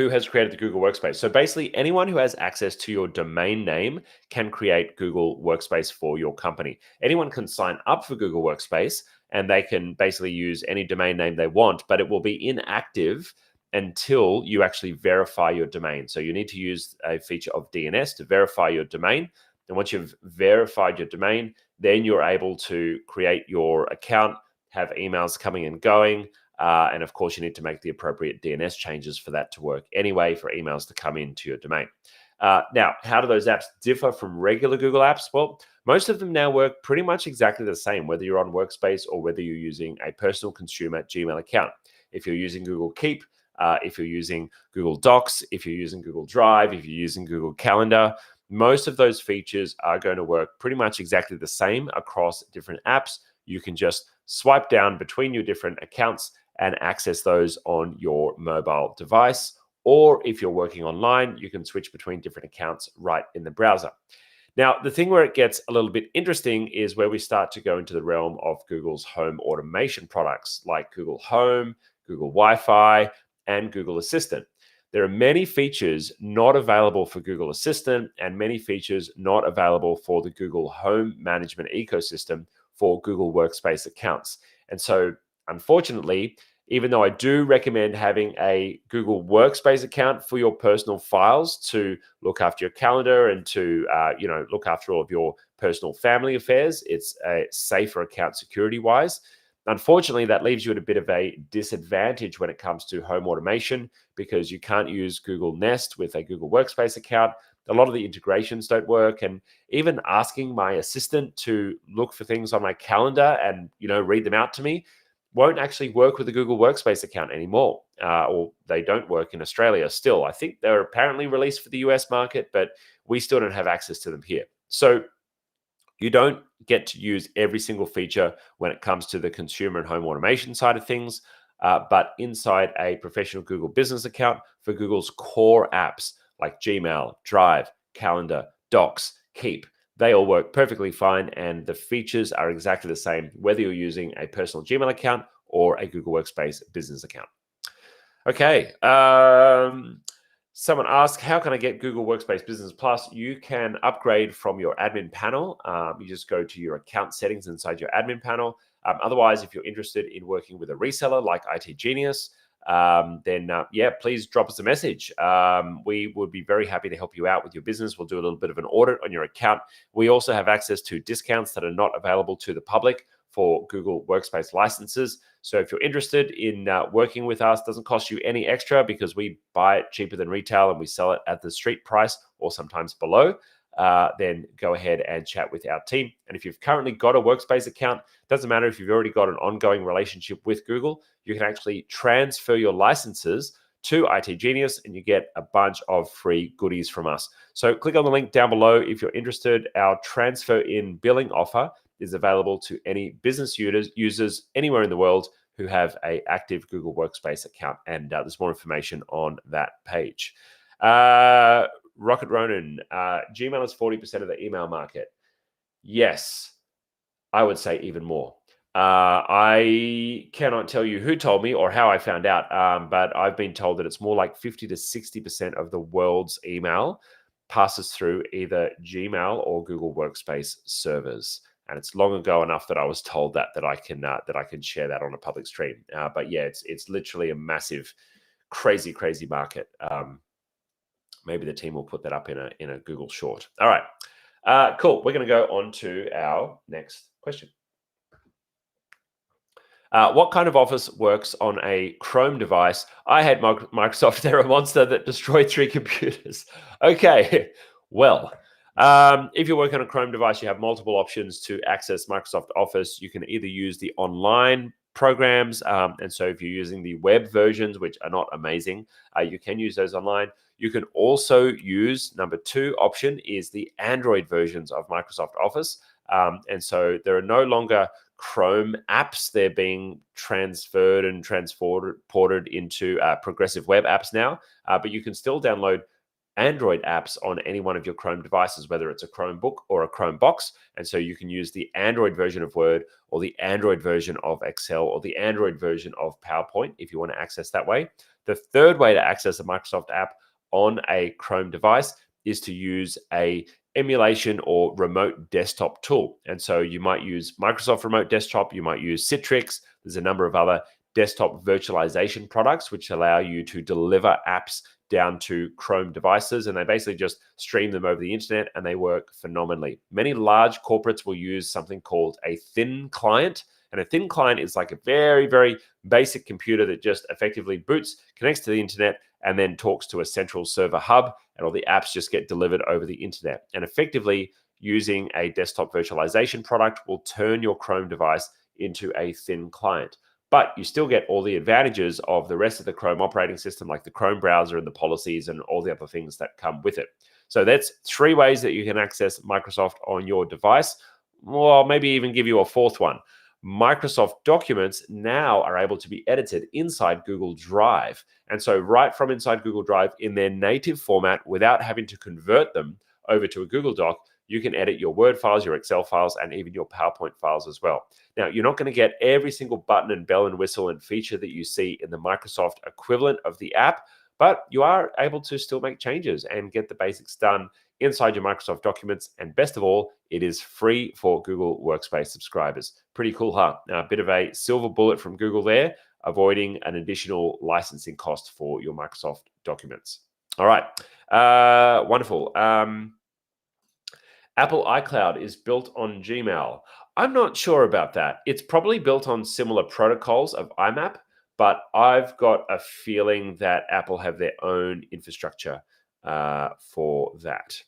has created the Google Workspace? So basically, anyone who has access to your domain name can create Google Workspace for your company. Anyone can sign up for Google Workspace and they can basically use any domain name they want, but it will be inactive until you actually verify your domain. So you need to use a feature of DNS to verify your domain. And once you've verified your domain, then you're able to create your account, have emails coming and going. And of course, you need to make the appropriate DNS changes for that to work anyway, for emails to come into your domain. Now, how do those apps differ from regular Google apps? Well, most of them now work pretty much exactly the same, whether you're on Workspace or whether you're using a personal consumer Gmail account. If you're using Google Keep, if you're using Google Docs, if you're using Google Drive, if you're using Google Calendar, most of those features are going to work pretty much exactly the same across different apps. You can just swipe down between your different accounts and access those on your mobile device. Or if you're working online, you can switch between different accounts right in the browser. Now, the thing where it gets a little bit interesting is where we start to go into the realm of Google's home automation products like Google Home, Google Wi-Fi, and Google Assistant. There are many features not available for Google Assistant and many features not available for the Google Home management ecosystem for Google Workspace accounts. And so, unfortunately, even though I do recommend having a Google Workspace account for your personal files to look after your calendar and to look after all of your personal family affairs, it's a safer account security-wise. Unfortunately, that leaves you at a bit of a disadvantage when it comes to home automation because you can't use Google Nest with a Google Workspace account. A lot of the integrations don't work, and even asking my assistant to look for things on my calendar and read them out to me won't actually work with a Google Workspace account anymore, or they don't work in Australia still. I think they're apparently released for the US market, but we still don't have access to them here. So you don't get to use every single feature when it comes to the consumer and home automation side of things, but inside a professional Google business account for Google's core apps like Gmail, Drive, Calendar, Docs, Keep, they all work perfectly fine, and the features are exactly the same, whether you're using a personal Gmail account or a Google Workspace business account. Okay. Someone asked, how can I get Google Workspace Business Plus? You can upgrade from your admin panel. You just go to your account settings inside your admin panel. Otherwise, if you're interested in working with a reseller like IT Genius, then please drop us a message. We would be very happy to help you out with your business. We'll do a little bit of an audit on your account. We also have access to discounts that are not available to the public for Google Workspace licenses. So if you're interested in working with us, doesn't cost you any extra because we buy it cheaper than retail and we sell it at the street price or sometimes below. Then go ahead and chat with our team. And if you've currently got a Workspace account, doesn't matter if you've already got an ongoing relationship with Google, you can actually transfer your licenses to IT Genius and you get a bunch of free goodies from us. So click on the link down below if you're interested. Our transfer in billing offer is available to any business users anywhere in the world who have an active Google Workspace account. And there's more information on that page. Rocket Ronan, Gmail is 40% of the email market. Yes, I would say even more. I cannot tell you who told me or how I found out, but I've been told that it's more like 50 to 60% of the world's email passes through either Gmail or Google Workspace servers. And it's long ago enough that I was told that I can share that on a public stream. But yeah, it's literally a massive, crazy market. Maybe the team will put that up in a Google short. All right, cool. We're going to go on to our next question. What kind of Office works on a Chrome device? I had Microsoft. They're a monster that destroyed 3 computers. Okay, well, if you're working on a Chrome device, you have multiple options to access Microsoft Office. You can either use the online programs, and so if you're using the web versions, which are not amazing, you can use those online. You can also use, number 2 option is the Android versions of Microsoft Office. And so there are no longer Chrome apps. They're being transferred and transported into progressive web apps now, but you can still download Android apps on any one of your Chrome devices, whether it's a Chromebook or a Chromebox. And so you can use the Android version of Word or the Android version of Excel or the Android version of PowerPoint if you want to access that way. The third way to access a Microsoft app on a Chrome device is to use a emulation or remote desktop tool. And so you might use Microsoft Remote Desktop, you might use Citrix. There's a number of other desktop virtualization products which allow you to deliver apps down to Chrome devices, and they basically just stream them over the internet, and they work phenomenally. Many large corporates will use something called a thin client, and a thin client is like a very, very basic computer that just effectively boots, connects to the internet, and then talks to a central server hub, and all the apps just get delivered over the internet. And effectively, using a desktop virtualization product will turn your Chrome device into a thin client. But you still get all the advantages of the rest of the Chrome operating system, like the Chrome browser and the policies and all the other things that come with it. So that's 3 ways that you can access Microsoft on your device. Well, maybe even give you a 4th one. Microsoft documents now are able to be edited inside Google Drive. And so right from inside Google Drive in their native format, without having to convert them over to a Google Doc, you can edit your Word files, your Excel files, and even your PowerPoint files as well. Now, you're not going to get every single button and bell and whistle and feature that you see in the Microsoft equivalent of the app, but you are able to still make changes and get the basics done inside your Microsoft documents. And best of all, it is free for Google Workspace subscribers. Pretty cool, huh? Now, a bit of a silver bullet from Google there, avoiding an additional licensing cost for your Microsoft documents. All right, wonderful. Apple iCloud is built on Gmail. I'm not sure about that. It's probably built on similar protocols of IMAP, but I've got a feeling that Apple have their own infrastructure for that.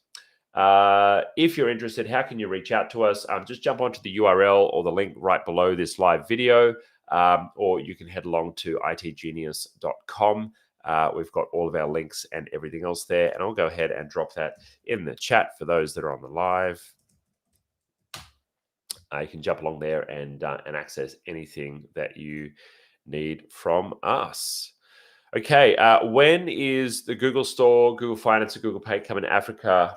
If you're interested, how can you reach out to us? Just jump onto the URL or the link right below this live video, or you can head along to itgenius.com. We've got all of our links and everything else there, and I'll go ahead and drop that in the chat for those that are on the live. You can jump along there and access anything that you need from us. Okay, when is the Google Store, Google Finance, and Google Pay coming to Africa?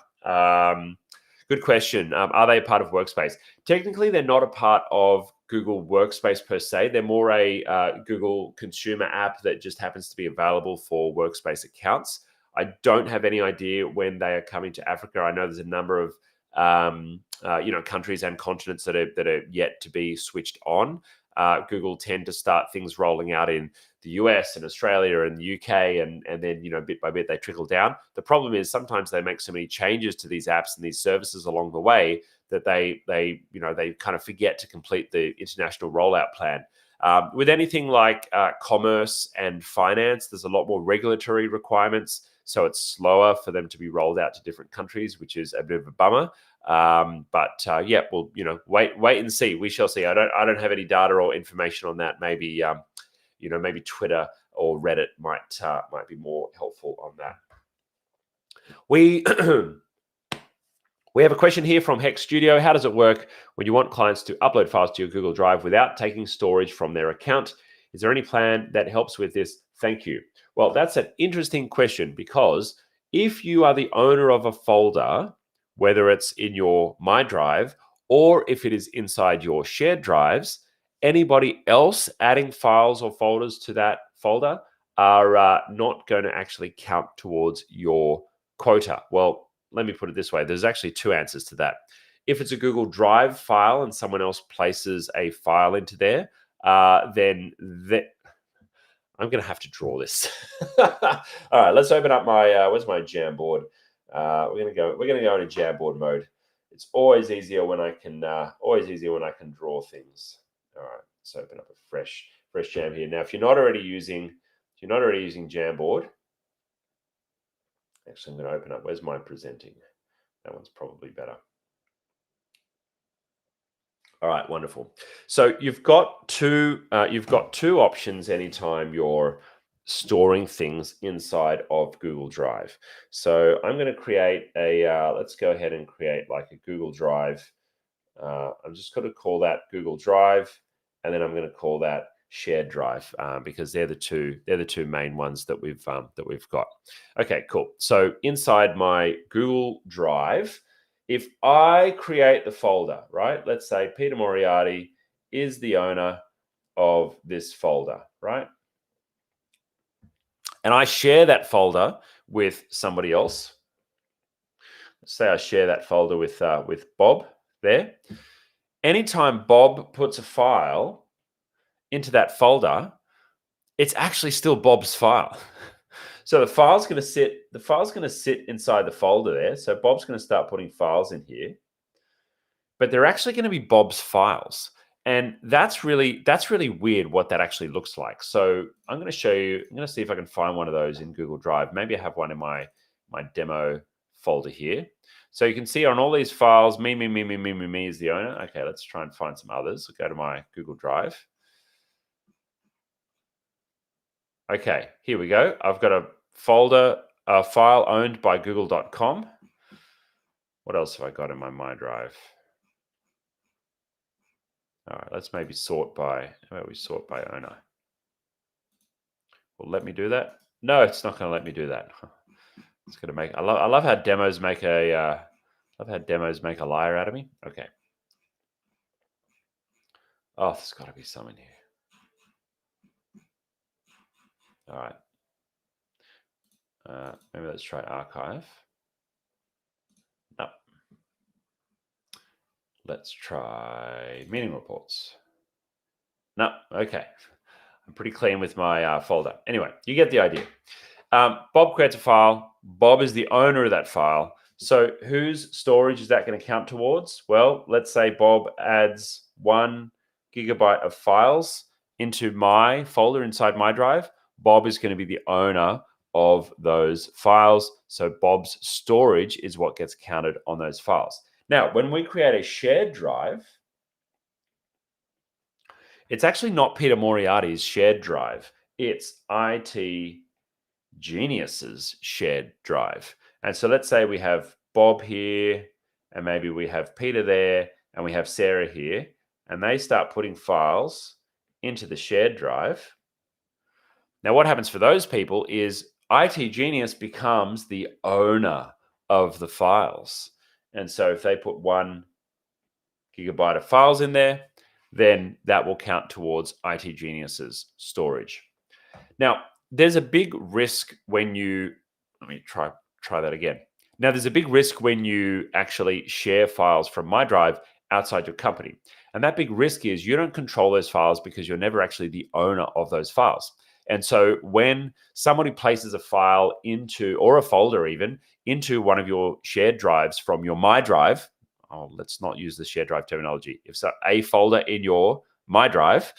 Good question. Are they a part of Workspace? Technically, they're not a part of Google Workspace per se. They're more a Google consumer app that just happens to be available for Workspace accounts. I don't have any idea when they are coming to Africa. I know there's a number of countries and continents that are yet to be switched on. Google tend to start things rolling out in the US and Australia and the UK, and then bit by bit they trickle down. The problem is sometimes they make so many changes to these apps and these services along the way that they kind of forget to complete the international rollout plan. With anything like commerce and finance, there's a lot more regulatory requirements, so it's slower for them to be rolled out to different countries, which is a bit of a bummer. Yeah, we'll wait and see. We shall see. I don't have any data or information on that. Maybe maybe Twitter or Reddit might be more helpful on that. We we have a question here from Hex Studio. How does it work when you want clients to upload files to your Google Drive without taking storage from their account? Is there any plan that helps with this? Thank you. Well, that's an interesting question, because if you are the owner of a folder, whether it's in your My Drive or if it is inside your shared drives, anybody else adding files or folders to that folder are not going to actually count towards your quota. Well, let me put it this way. There's actually 2 answers to that. If it's a Google Drive file and someone else places a file into there, then I'm going to have to draw this. All right, let's open up my, where's my Jamboard? We're going to go into Jamboard mode. It's always easier when I can draw things. All right, let's open up a fresh Jam here. Now, if you're not already using Jamboard, actually, I'm going to open up. Where's my presenting? That one's probably better. All right, wonderful. So you've got two options anytime you're storing things inside of Google Drive. So I'm going to create a, let's go ahead and create like a Google Drive. I'm just going to call that Google Drive, and then I'm going to call that shared drive because they're the two main ones that we've got. Okay, cool. So inside my Google Drive, if I create the folder, right? Let's say Peter Moriarty is the owner of this folder, right? And I share that folder with somebody else. Let's say I share that folder with Bob there. Anytime Bob puts a file into that folder, it's actually still Bob's file. So the file's going to sit inside the folder there. So Bob's going to start putting files in here, but they're actually going to be Bob's files. And that's really weird what that actually looks like. So I'm going to show you, I'm going to see if I can find one of those in Google Drive. Maybe I have one in my demo folder here. So you can see on all these files, me is the owner. Okay, let's try and find some others. I'll go to my Google Drive. Okay, here we go. I've got a folder, a file owned by google.com. What else have I got in my Drive? All right, let's maybe sort by, how about we sort by owner? Well, let me do that. No, it's not going to let me do that. It's going to make, I love how demos make a liar out of me. Okay. Oh, there's got to be some in here. All right. Maybe let's try archive. No. Let's try meeting reports. No. Okay. I'm pretty clean with my folder. Anyway, you get the idea. Bob creates a file. Bob is the owner of that file. So whose storage is that going to count towards? Well, let's say Bob adds 1 gigabyte of files into my folder inside my drive. Bob is going to be the owner of those files. So Bob's storage is what gets counted on those files. Now, when we create a shared drive, it's actually not Peter Moriarty's shared drive. It's IT Genius's shared drive. And so let's say we have Bob here, and maybe we have Peter there, and we have Sarah here, and they start putting files into the shared drive. Now, what happens for those people is IT Genius becomes the owner of the files. And so if they put 1 gigabyte of files in there, then that will count towards IT Genius's storage. Now, there's a big risk when you, let me try that again. Now, there's a big risk when you actually share files from my drive outside your company. And that big risk is you don't control those files because you're never actually the owner of those files. And so when somebody places a file into, or a folder even, into one of your shared drives from your My Drive, oh, let's not use the shared drive terminology. If it's a folder in your My Drive,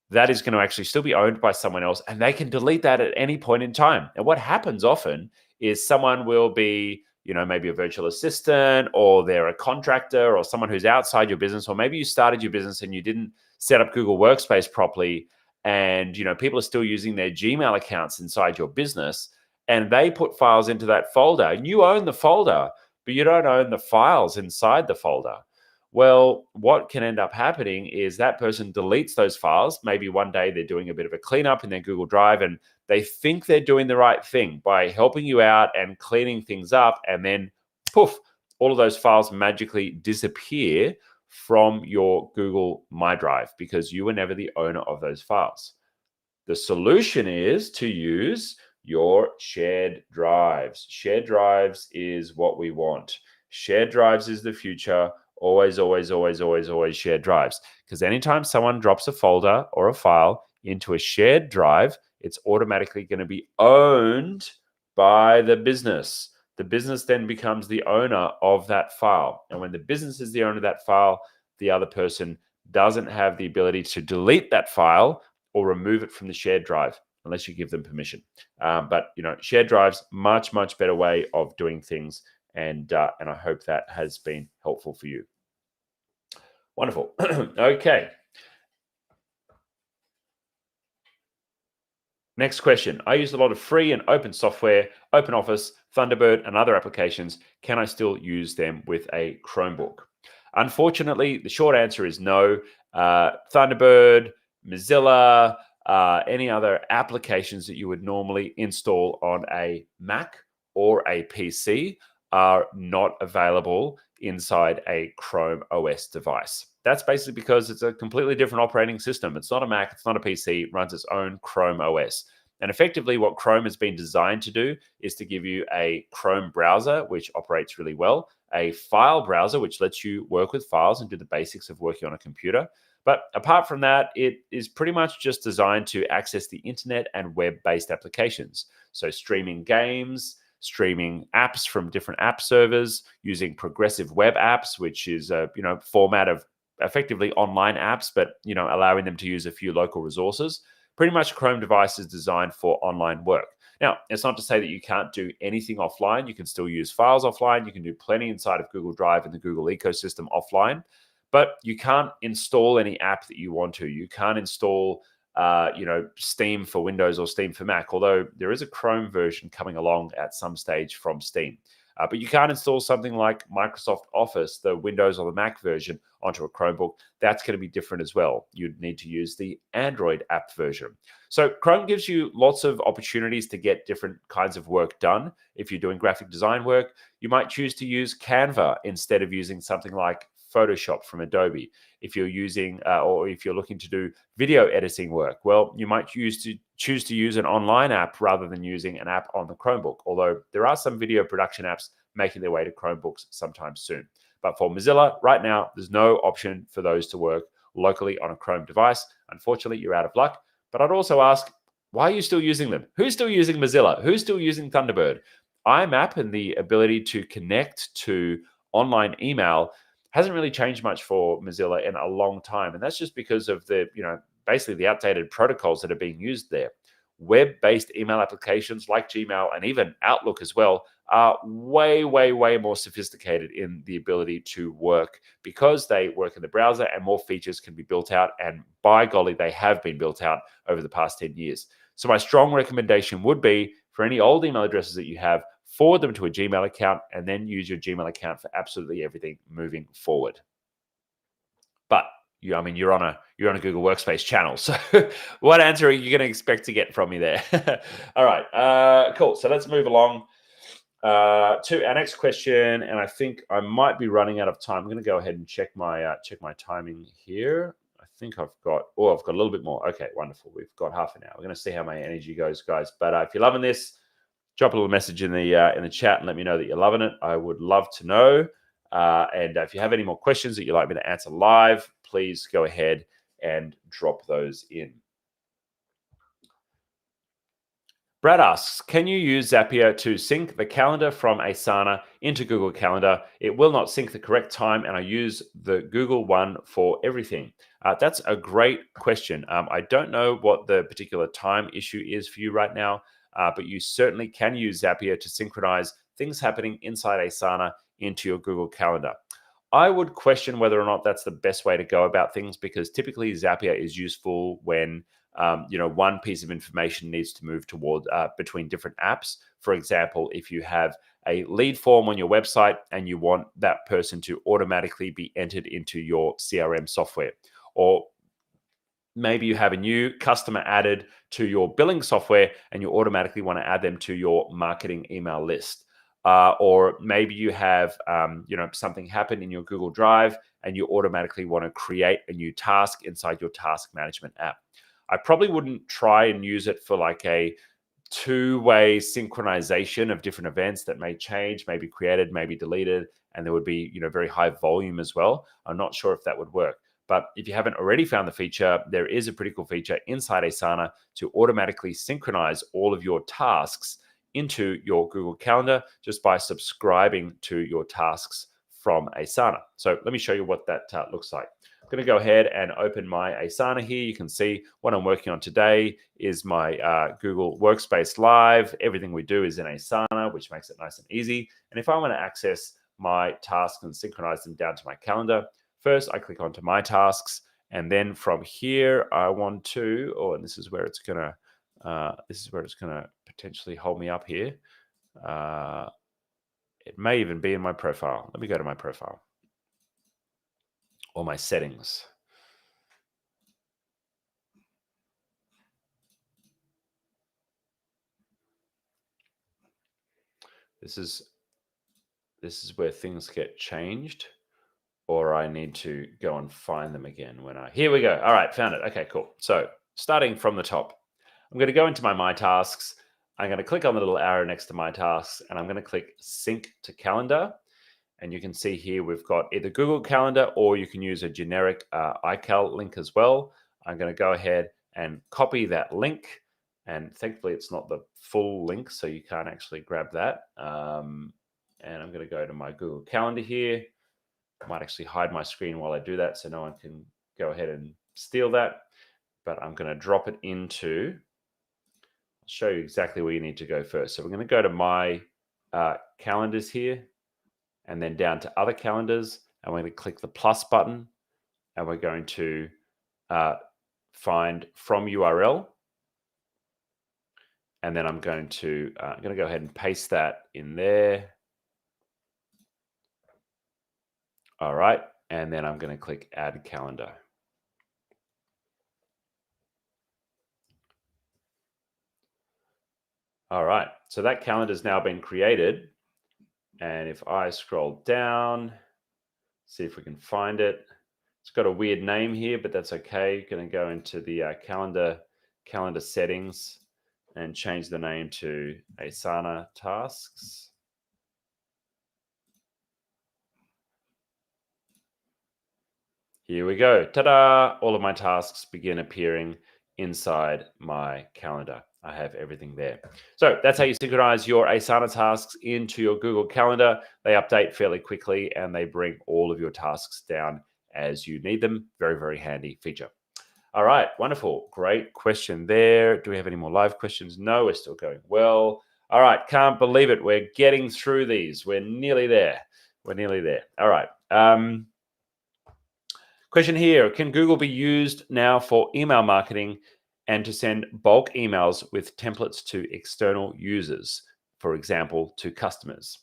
that is going to actually still be owned by someone else, and they can delete that at any point in time. And what happens often is someone will be, maybe a virtual assistant, or they're a contractor, or someone who's outside your business, or maybe you started your business and you didn't set up Google Workspace properly, and people are still using their Gmail accounts inside your business, and they put files into that folder, and you own the folder, but you don't own the files inside the folder. Well, what can end up happening is that person deletes those files. Maybe one day they're doing a bit of a cleanup in their Google Drive, and they think they're doing the right thing by helping you out and cleaning things up, and then poof, all of those files magically disappear from your Google My Drive because you were never the owner of those files. The solution is to use your shared drives. Shared drives is what we want. Shared drives is the future. Always, always, always, always, always shared drives. Because anytime someone drops a folder or a file into a shared drive, it's automatically going to be owned by the business. The business then becomes the owner of that file. And when the business is the owner of that file, the other person doesn't have the ability to delete that file or remove it from the shared drive unless you give them permission. But shared drives, much, much better way of doing things. And I hope that has been helpful for you. Wonderful. Okay. Next question. I use a lot of free and open software, OpenOffice, Thunderbird, and other applications. Can I still use them with a Chromebook? Unfortunately, the short answer is no. Thunderbird, Mozilla, any other applications that you would normally install on a Mac or a PC are not available inside a Chrome OS device. That's basically because it's a completely different operating system. It's not a Mac, it's not a PC, it runs its own Chrome OS. And effectively, what Chrome has been designed to do is to give you a Chrome browser, which operates really well, a file browser, which lets you work with files and do the basics of working on a computer. But apart from that, it is pretty much just designed to access the internet and web-based applications. So streaming games, streaming apps from different app servers, using progressive web apps, which is a format of effectively online apps, but allowing them to use a few local resources. Pretty much a Chrome device is designed for online work. Now, it's not to say that you can't do anything offline. You can still use files offline. You can do plenty inside of Google Drive and the Google ecosystem offline, but you can't install any app that you want to. You can't install Steam for Windows or Steam for Mac, although there is a Chrome version coming along at some stage from Steam. But you can't install something like Microsoft Office, the Windows or the Mac version, onto a Chromebook. That's going to be different as well. You'd need to use the Android app version. So Chrome gives you lots of opportunities to get different kinds of work done. If you're doing graphic design work, you might choose to use Canva instead of using something like Photoshop from Adobe. If you're using or if you're looking to do video editing work, well, you might choose to use an online app rather than using an app on the Chromebook, although there are some video production apps making their way to Chromebooks sometime soon. But for Mozilla, right now, there's no option for those to work locally on a Chrome device. Unfortunately, you're out of luck. But I'd also ask, why are you still using them? Who's still using Mozilla? Who's still using Thunderbird? IMAP and the ability to connect to online email hasn't really changed much for Mozilla in a long time. And that's just because of the, basically the outdated protocols that are being used there. Web-based email applications like Gmail and even Outlook as well are way, way, way more sophisticated in the ability to work because they work in the browser and more features can be built out. And by golly, they have been built out over the past 10 years. So my strong recommendation would be for any old email addresses that you have, forward them to a Gmail account and then use your Gmail account for absolutely everything moving forward. But you're on a Google Workspace channel, so what answer are you going to expect to get from me there? All right, cool. So let's move along to our next question, and I think I might be running out of time. I'm going to go ahead and check my timing here. I think I've got a little bit more. Okay, wonderful. We've got half an hour. We're going to see how my energy goes, guys. But if you're loving this, drop a little message in the chat and let me know that you're loving it. I would love to know. And if you have any more questions that you'd like me to answer live, please go ahead and drop those in. Brad asks, can you use Zapier to sync the calendar from Asana into Google Calendar? It will not sync the correct time, and I use the Google one for everything. That's a great question. I don't know what the particular time issue is for you right now, but you certainly can use Zapier to synchronize things happening inside Asana into your Google Calendar. I would question whether or not that's the best way to go about things because typically Zapier is useful when one piece of information needs to move toward between different apps. For example, if you have a lead form on your website and you want that person to automatically be entered into your CRM software, or maybe you have a new customer added to your billing software and you automatically want to add them to your marketing email list. Or maybe you have something happen in your Google Drive and you automatically want to create a new task inside your task management app. I probably wouldn't try and use it for like a two-way synchronization of different events that may change, maybe created, maybe deleted, and there would be very high volume as well. I'm not sure if that would work. But if you haven't already found the feature, there is a pretty cool feature inside Asana to automatically synchronize all of your tasks into your Google Calendar just by subscribing to your tasks from Asana. So let me show you what that looks like. I'm going to go ahead and open my Asana here. You can see what I'm working on today is my Google Workspace Live. Everything we do is in Asana, which makes it nice and easy. And if I want to access my tasks and synchronize them down to my calendar, first I click onto my tasks. And then from here, I want to, and this is where it's going to potentially hold me up here. It may even be in my profile. Let me go to my profile or my settings. This is where things get changed, or I need to go and find them again here we go. All right, found it. Okay, cool. So starting from the top, I'm going to go into my tasks. I'm going to click on the little arrow next to my tasks, and I'm going to click sync to calendar. And you can see here we've got either Google Calendar, or you can use a generic iCal link as well. I'm going to go ahead and copy that link. And thankfully, it's not the full link, so you can't actually grab that. And I'm going to go to my Google Calendar here. I might actually hide my screen while I do that so no one can go ahead and steal that. But I'm going to drop it into, I'll show you exactly where you need to go first. So we're going to go to my calendars here, and then down to other calendars, and we're going to click the plus button, and we're going to find from URL, and then I'm going to go ahead and paste that in there. All right, and then I'm going to click add calendar. All right, so that calendar has now been created. And if I scroll down, see if we can find it. It's got a weird name here, but that's okay. Going to go into the calendar settings and change the name to Asana Tasks. Here we go. Ta-da! All of my tasks begin appearing inside my calendar. I have everything there. So that's how you synchronize your Asana tasks into your Google Calendar. They update fairly quickly, and they bring all of your tasks down as you need them. Very, very handy feature. All right, wonderful. Great question there. Do we have any more live questions? No, we're still going well. All right, can't believe it. We're getting through these. We're nearly there. All right. Question here, can Google be used now for email marketing and to send bulk emails with templates to external users, for example, to customers?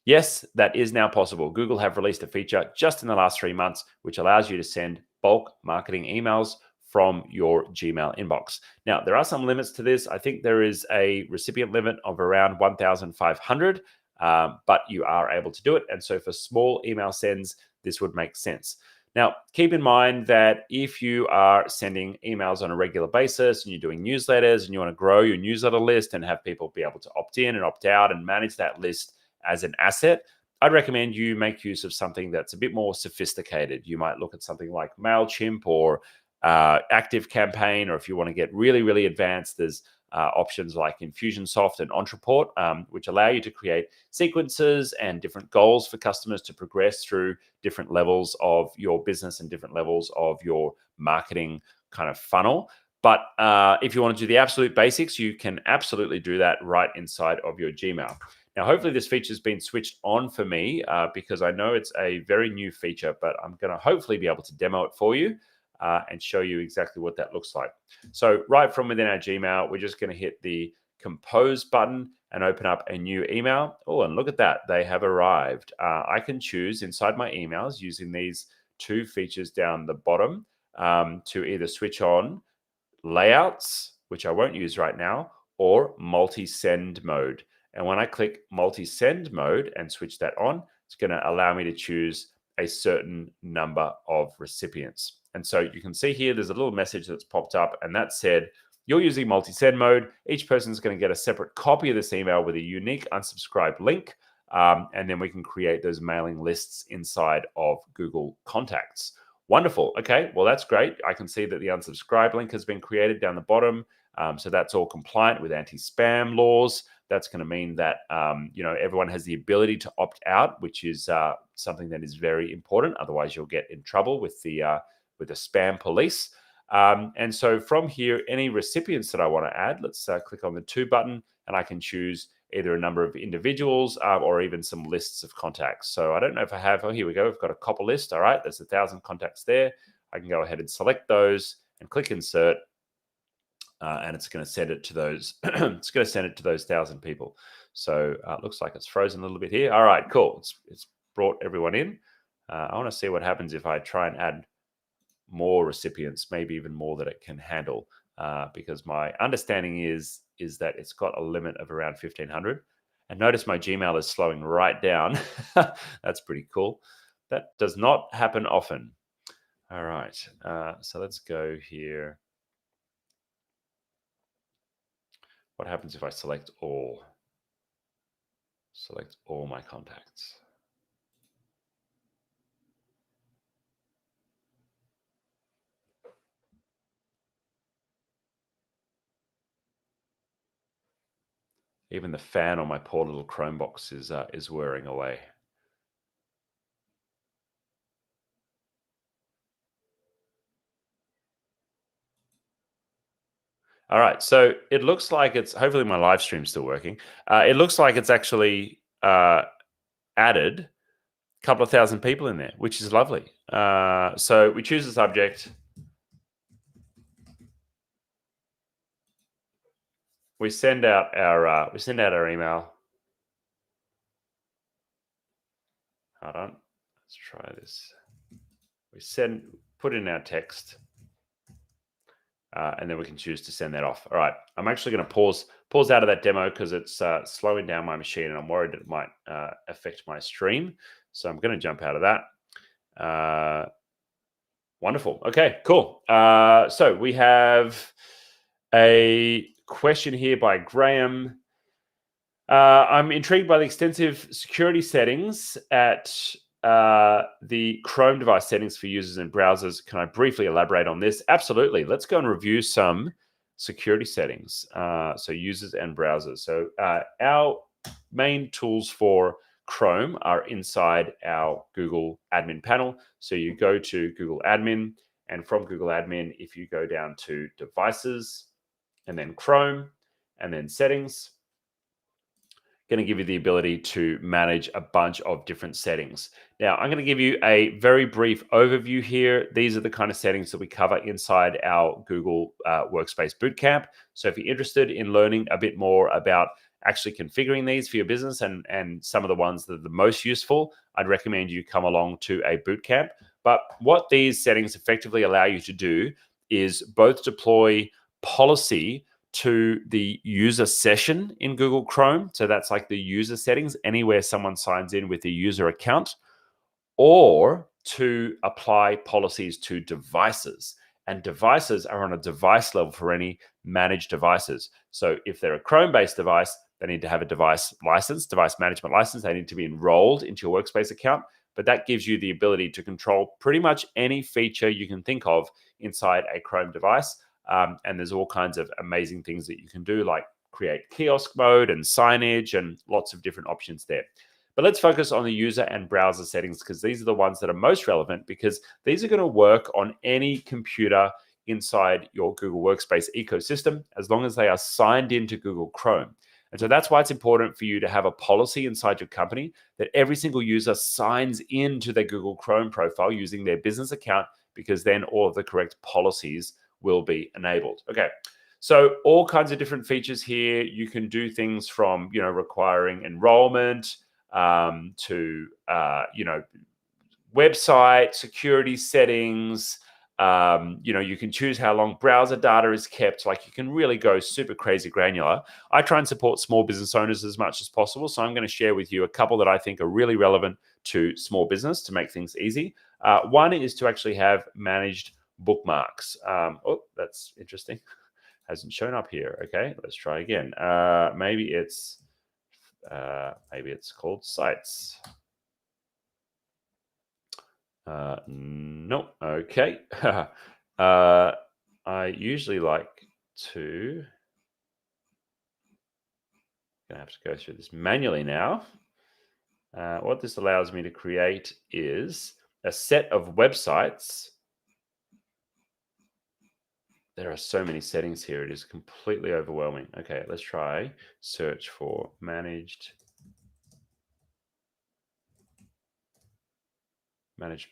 Yes, that is now possible. Google have released a feature just in the last 3 months, which allows you to send bulk marketing emails from your Gmail inbox. Now, there are some limits to this. I think there is a recipient limit of around 1,500, but you are able to do it. And so for small email sends, this would make sense. Now, keep in mind that if you are sending emails on a regular basis and you're doing newsletters and you want to grow your newsletter list and have people be able to opt in and opt out and manage that list as an asset, I'd recommend you make use of something that's a bit more sophisticated. You might look at something like MailChimp or ActiveCampaign, or if you want to get really, really advanced, there's options like Infusionsoft and Entreport, which allow you to create sequences and different goals for customers to progress through different levels of your business and different levels of your marketing kind of funnel. But if you want to do the absolute basics, you can absolutely do that right inside of your Gmail. Now, hopefully this feature has been switched on for me because I know it's a very new feature, but I'm going to hopefully be able to demo it for you and show you exactly what that looks like. So right from within our Gmail, we're just going to hit the compose button and open up a new email. Oh, and look at that. They have arrived. I can choose inside my emails using these two features down the bottom to either switch on layouts, which I won't use right now, or multi-send mode. And when I click multi-send mode and switch that on, it's going to allow me to choose a certain number of recipients. And so you can see here, there's a little message that's popped up, and that said, you're using multi-send mode. Each person is going to get a separate copy of this email with a unique unsubscribe link. And then we can create those mailing lists inside of Google Contacts. Wonderful. Okay, well, that's great. I can see that the unsubscribe link has been created down the bottom. So that's all compliant with anti-spam laws. That's going to mean that everyone has the ability to opt out, which is something that is very important. Otherwise, you'll get in trouble with the spam police. And so from here, any recipients that I want to add, let's click on the to button, and I can choose either a number of individuals or even some lists of contacts. So I don't know if I have, oh, here we go. We've got a copper list. All right, there's 1,000 contacts there. I can go ahead and select those and click insert. And it's going to send it to those. It's going to send it to those 1,000 people. So it looks like it's frozen a little bit here. All right, cool. It's brought everyone in. I want to see what happens if I try and add more recipients, maybe even more that it can handle, because my understanding is that it's got a limit of around 1,500. And notice my Gmail is slowing right down. That's pretty cool. That does not happen often. All right, so let's go here. What happens if I select all? Select all my contacts. Even the fan on my poor little Chrome box is whirring away. All right, so it looks like it's, hopefully my live stream's still working. It looks like it's actually added a couple of thousand people in there, which is lovely. So we choose a subject. We send out our email. Hold on, let's try this. We put in our text, and then we can choose to send that off. All right, I'm actually going to pause out of that demo because it's slowing down my machine, and I'm worried that it might affect my stream. So I'm going to jump out of that. Wonderful. Okay, cool. So we have a question here by Graham. I'm intrigued by the extensive security settings at the Chrome device settings for users and browsers. Can I briefly elaborate on this? Absolutely. Let's go and review some security settings. So users and browsers. So our main tools for Chrome are inside our Google admin panel. So you go to Google admin, and from Google admin, if you go down to devices and then Chrome and then settings, going to give you the ability to manage a bunch of different settings. Now, I'm going to give you a very brief overview here. These are the kind of settings that we cover inside our Google Workspace Bootcamp. So if you're interested in learning a bit more about actually configuring these for your business and some of the ones that are the most useful, I'd recommend you come along to a bootcamp. But what these settings effectively allow you to do is both deploy policy to the user session in Google Chrome. So that's like the user settings, anywhere someone signs in with a user account, or to apply policies to devices. And devices are on a device level for any managed devices. So if they're a Chrome-based device, they need to have a device license, device management license. They need to be enrolled into your Workspace account. But that gives you the ability to control pretty much any feature you can think of inside a Chrome device. And there's all kinds of amazing things that you can do, like create kiosk mode and signage and lots of different options there. But let's focus on the user and browser settings, because these are the ones that are most relevant, because these are going to work on any computer inside your Google Workspace ecosystem, as long as they are signed into Google Chrome. And so that's why it's important for you to have a policy inside your company that every single user signs into their Google Chrome profile using their business account, because then all of the correct policies will be enabled. Okay, so all kinds of different features here. You can do things from, requiring enrollment to, website security settings. You can choose how long browser data is kept. Like, you can really go super crazy granular. I try and support small business owners as much as possible. So I'm going to share with you a couple that I think are really relevant to small business to make things easy. One is to actually have managed bookmarks. Oh, that's interesting. Hasn't shown up here. Okay, let's try again. Maybe it's called sites. No. Okay. I usually like to. Gonna have to go through this manually now. What this allows me to create is a set of websites. There are so many settings here. It is completely overwhelming. Okay, let's try search for managed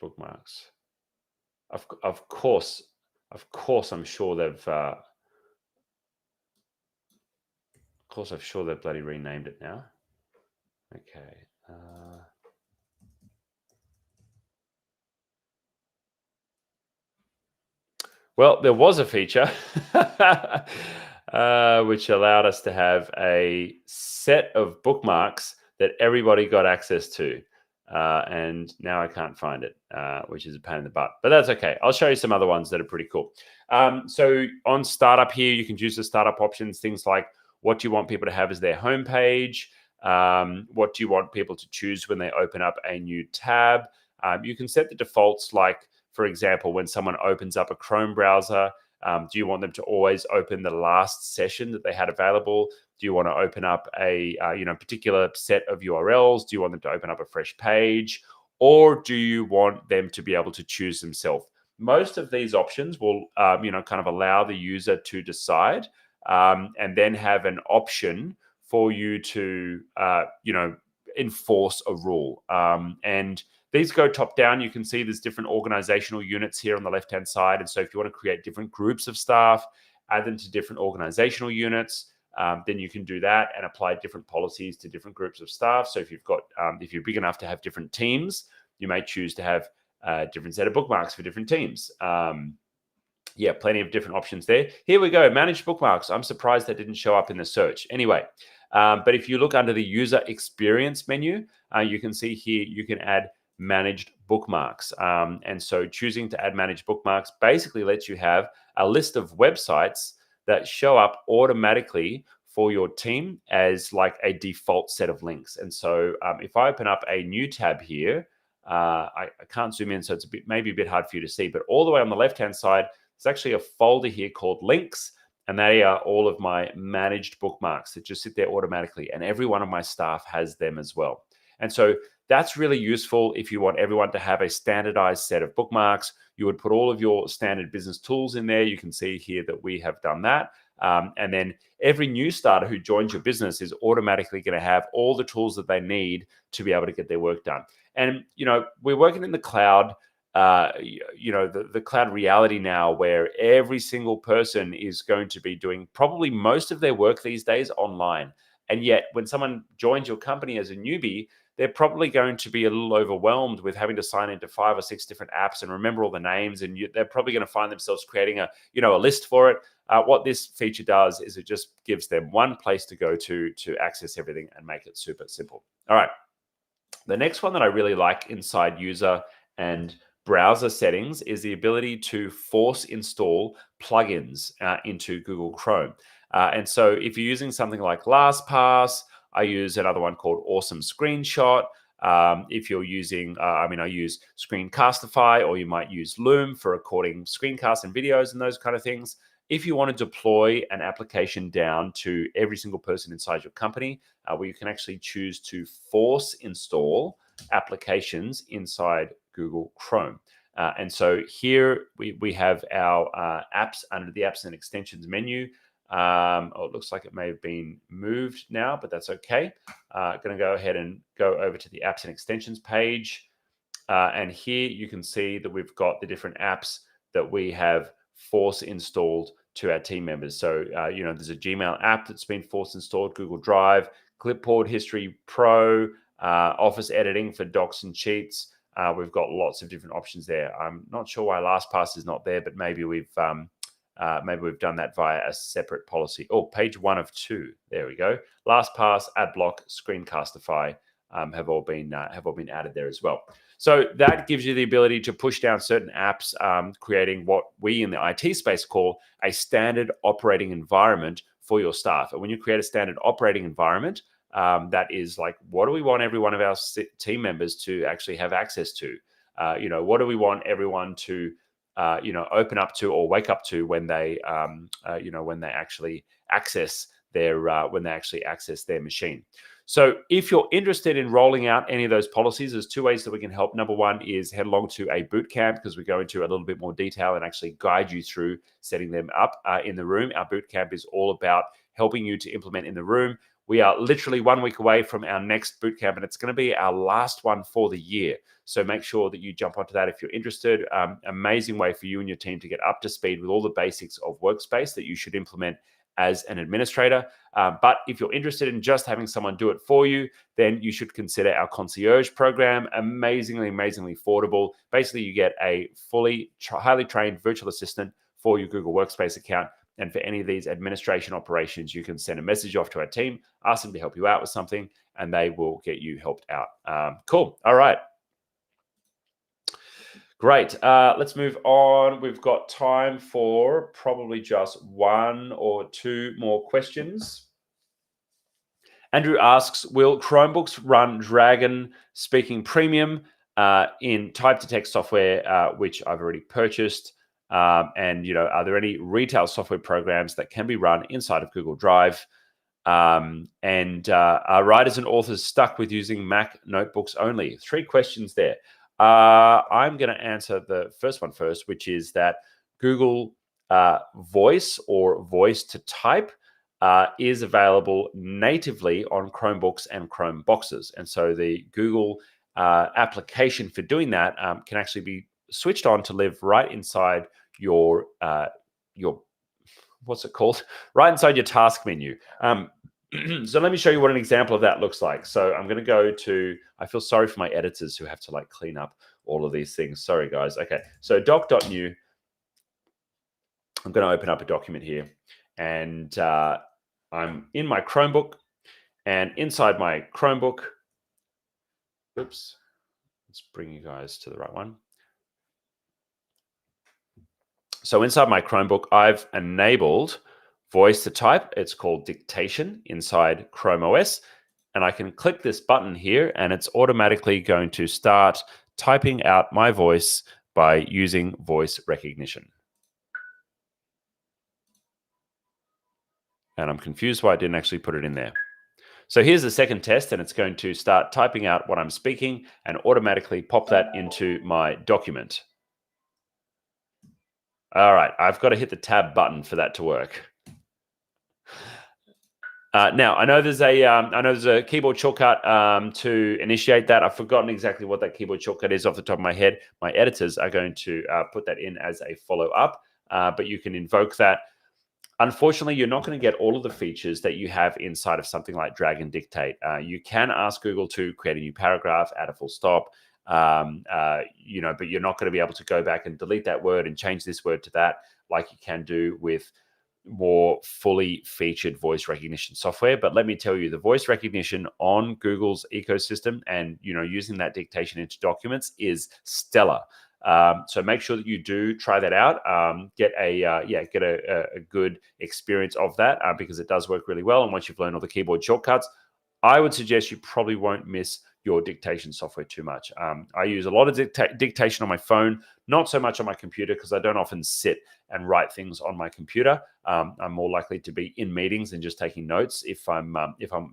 bookmarks. Of course, I'm sure they've. I'm sure they've bloody renamed it now. Okay. Well, there was a feature. which allowed us to have a set of bookmarks that everybody got access to. And now I can't find it, which is a pain in the butt, but that's okay. I'll show you some other ones that are pretty cool. So on startup here, you can choose the startup options, things like what do you want people to have as their homepage? What do you want people to choose when they open up a new tab? You can set the defaults, like, for example, when someone opens up a Chrome browser, do you want them to always open the last session that they had available? Do you want to open up a particular set of URLs? Do you want them to open up a fresh page? Or do you want them to be able to choose themselves? Most of these options will kind of allow the user to decide, and then have an option for you to enforce a rule. And these go top down. You can see there's different organizational units here on the left-hand side. And so if you want to create different groups of staff, add them to different organizational units, then you can do that and apply different policies to different groups of staff. So if if you're big enough to have different teams, you may choose to have a different set of bookmarks for different teams. Yeah, plenty of different options there. Here we go, manage bookmarks. I'm surprised that didn't show up in the search. Anyway, but if you look under the user experience menu, you can see here you can add managed bookmarks. And so choosing to add managed bookmarks basically lets you have a list of websites that show up automatically for your team as like a default set of links. And so if I open up a new tab here, I can't zoom in, so it's maybe a bit hard for you to see, but all the way on the left-hand side, there's actually a folder here called links, and they are all of my managed bookmarks that just sit there automatically. And every one of my staff has them as well. And so that's really useful if you want everyone to have a standardized set of bookmarks. You would put all of your standard business tools in there. You can see here that we have done that. And then every new starter who joins your business is automatically going to have all the tools that they need to be able to get their work done. And, we're working in the cloud, the cloud reality now, where every single person is going to be doing probably most of their work these days online. And yet when someone joins your company as a newbie, they're probably going to be a little overwhelmed with having to sign into 5 or 6 different apps and remember all the names. And they're probably going to find themselves creating a list for it. What this feature does is it just gives them one place to go to access everything and make it super simple. All right. The next one that I really like inside user and browser settings is the ability to force install plugins into Google Chrome. And so if you're using something like LastPass, I use another one called Awesome Screenshot. If you're using, I use Screencastify, or you might use Loom for recording screencasts and videos and those kind of things. If you want to deploy an application down to every single person inside your company, where you can actually choose to force install applications inside Google Chrome. And so here we have our apps under the apps and extensions menu. It looks like it may have been moved now, but that's okay. Going to go ahead and go over to the apps and extensions page. And here you can see that we've got the different apps that we have force installed to our team members. So, there's a Gmail app that's been force installed, Google Drive, Clipboard History Pro, Office editing for docs and sheets. We've got lots of different options there. I'm not sure why LastPass is not there, but maybe we've done that via a separate policy. Oh, page 1 of 2. There we go. LastPass, AdBlock, Screencastify have all been added there as well. So that gives you the ability to push down certain apps, creating what we in the IT space call a standard operating environment for your staff. And when you create a standard operating environment, that is like, what do we want every one of our team members to actually have access to? What do we want everyone to open up to or wake up to when they actually access their machine. So if you're interested in rolling out any of those policies, there's 2 ways that we can help. Number one is head along to a bootcamp, because we go into a little bit more detail and actually guide you through setting them up in the room. Our bootcamp is all about helping you to implement in the room. We are literally 1 week away from our next bootcamp, and it's going to be our last one for the year. So make sure that you jump onto that if you're interested. Amazing way for you and your team to get up to speed with all the basics of Workspace that you should implement as an administrator. But if you're interested in just having someone do it for you, then you should consider our concierge program. Amazingly affordable. Basically, you get a highly trained virtual assistant for your Google Workspace account. And for any of these administration operations, you can send a message off to our team, ask them to help you out with something, and they will get you helped out. Cool. All right. Great. Let's move on. We've got time for probably just one or two more questions. Andrew asks, will Chromebooks run Dragon Speaking Premium in type-to-text software, which I've already purchased? And, are there any retail software programs that can be run inside of Google Drive? Are writers and authors stuck with using Mac notebooks only? 3 questions there. I'm going to answer the first one first, which is that Google Voice or Voice to Type is available natively on Chromebooks and Chrome boxes. And so the Google application for doing that can actually be switched on to live right inside your what's it called? Right inside your task menu. So let me show you what an example of that looks like. So I'm going to go to, I feel sorry for my editors who have to clean up all of these things. Sorry, guys. Okay. So doc.new, I'm going to open up a document here, and I'm in my Chromebook, and inside my Chromebook, oops, let's bring you guys to the right one. So inside my Chromebook, I've enabled voice to type. It's called dictation inside Chrome OS. And I can click this button here, and it's automatically going to start typing out my voice by using voice recognition. And I'm confused why I didn't actually put it in there. So here's the second test, and it's going to start typing out what I'm speaking and automatically pop that into my document. All right, I've got to hit the tab button for that to work. Now I know there's a keyboard shortcut to initiate that. I've forgotten exactly what that keyboard shortcut is off the top of my head. My editors are going to put that in as a follow-up, but you can invoke that. Unfortunately, you're not going to get all of the features that you have inside of something like Drag and Dictate. You can ask Google to create a new paragraph, add a full stop, but you're not going to be able to go back and delete that word and change this word to that like you can do with more fully featured voice recognition software. But let me tell you, the voice recognition on Google's ecosystem and using that dictation into documents is stellar. So make sure that you do try that out. Get a good experience of that because it does work really well. And once you've learned all the keyboard shortcuts, I would suggest you probably won't miss your dictation software too much. I use a lot of dictation on my phone, not so much on my computer because I don't often sit and write things on my computer. I'm more likely to be in meetings and just taking notes if I'm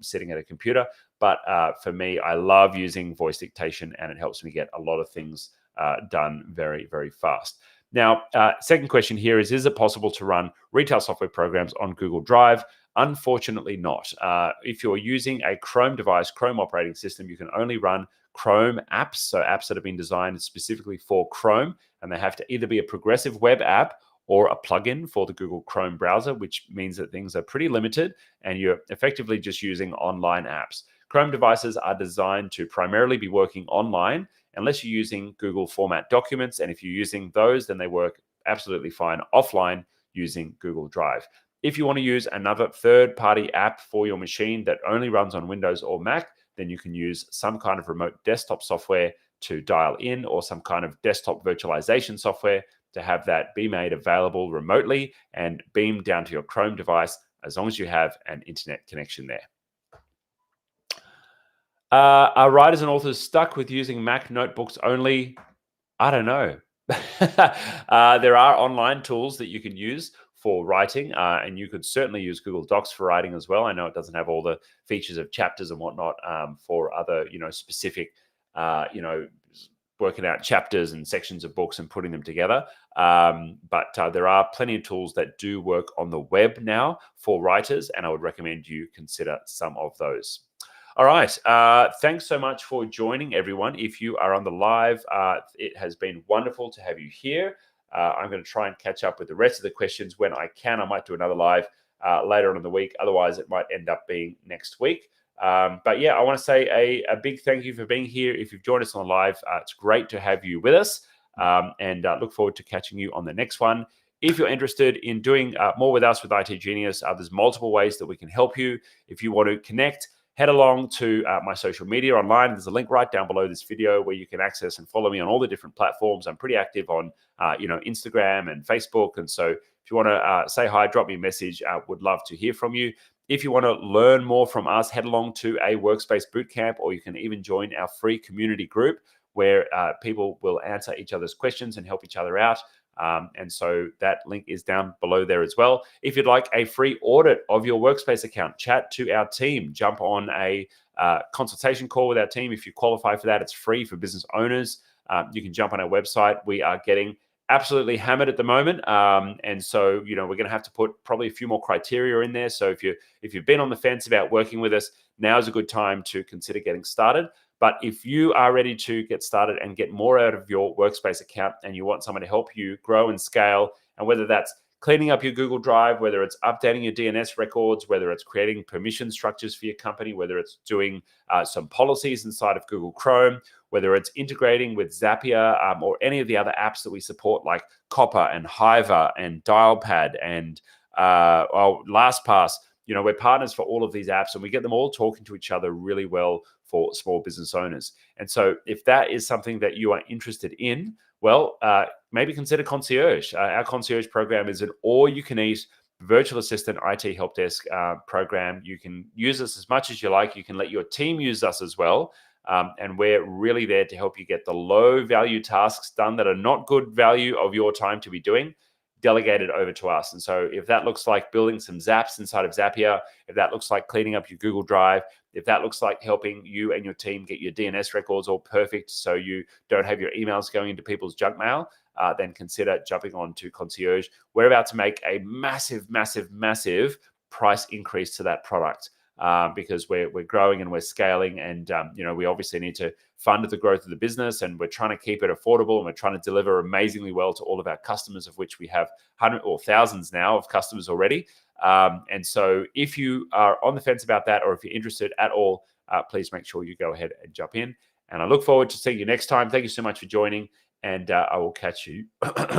sitting at a computer. But for me, I love using voice dictation, and it helps me get a lot of things done very, very fast. Now, second question here is it possible to run retail software programs on Google Drive? Unfortunately not. If you're using a Chrome device, Chrome operating system, you can only run Chrome apps, so apps that have been designed specifically for Chrome, and they have to either be a progressive web app or a plugin for the Google Chrome browser, which means that things are pretty limited and you're effectively just using online apps. Chrome devices are designed to primarily be working online unless you're using Google format documents. And if you're using those, then they work absolutely fine offline using Google Drive. If you want to use another third-party app for your machine that only runs on Windows or Mac, then you can use some kind of remote desktop software to dial in or some kind of desktop virtualization software to have that be made available remotely and beam down to your Chrome device as long as you have an internet connection there. Are writers and authors stuck with using Mac notebooks only? I don't know. There are online tools that you can use for writing, and you could certainly use Google Docs for writing as well. I know it doesn't have all the features of chapters and whatnot for other, specific, working out chapters and sections of books and putting them together. But there are plenty of tools that do work on the web now for writers, and I would recommend you consider some of those. All right. Thanks so much for joining, everyone. If you are on the live, it has been wonderful to have you here. I'm going to try and catch up with the rest of the questions when I can. I might do another live later on in the week. Otherwise, it might end up being next week. But yeah, I want to say a big thank you for being here. If you've joined us on live, it's great to have you with us, and look forward to catching you on the next one. if you're interested in doing more with us with IT Genius, there's multiple ways that we can help you. If you want to connect, head along to my social media online. There's a link right down below this video where you can access and follow me on all the different platforms. I'm pretty active on Instagram and Facebook. And so if you want to say hi, drop me a message. Would love to hear from you. If you want to learn more from us, head along to a Workspace bootcamp, or you can even join our free community group where people will answer each other's questions and help each other out. And so that link is down below there as well. If you'd like a free audit of your Workspace account, chat to our team, jump on a consultation call with our team. If you qualify for that, it's free for business owners. You can jump on our website. We are getting absolutely hammered at the moment. And so, we're going to have to put probably a few more criteria in there. So if you've been on the fence about working with us, now's a good time to consider getting started. But if you are ready to get started and get more out of your Workspace account, and you want someone to help you grow and scale, and whether that's cleaning up your Google Drive, whether it's updating your DNS records, whether it's creating permission structures for your company, whether it's doing some policies inside of Google Chrome, whether it's integrating with Zapier or any of the other apps that we support like Copper and Hiver and Dialpad and LastPass, we're partners for all of these apps, and we get them all talking to each other really well for small business owners. And so if that is something that you are interested in, well, maybe consider Concierge. Our Concierge program is an all-you-can-eat virtual assistant IT help desk program. You can use us as much as you like. You can let your team use us as well. And we're really there to help you get the low-value tasks done that are not good value of your time to be doing, delegated over to us. And so if that looks like building some Zaps inside of Zapier, if that looks like cleaning up your Google Drive, if that looks like helping you and your team get your DNS records all perfect so you don't have your emails going into people's junk mail, then consider jumping on to Concierge. We're about to make a massive, massive, massive price increase to that product because we're growing and we're scaling, and we obviously need to fund the growth of the business, and we're trying to keep it affordable, and we're trying to deliver amazingly well to all of our customers, of which we have hundreds or thousands now of customers already. And so if you are on the fence about that, or if you're interested at all, please make sure you go ahead and jump in. And I look forward to seeing you next time. Thank you so much for joining, and I will catch you.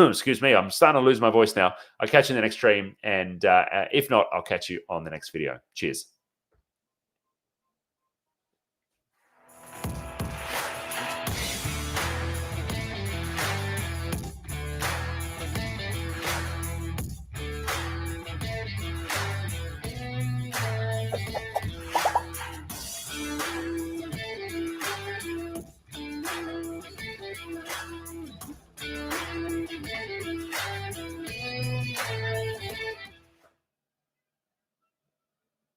Excuse me, I'm starting to lose my voice now. I'll catch you in the next stream, and if not, I'll catch you on the next video. Cheers.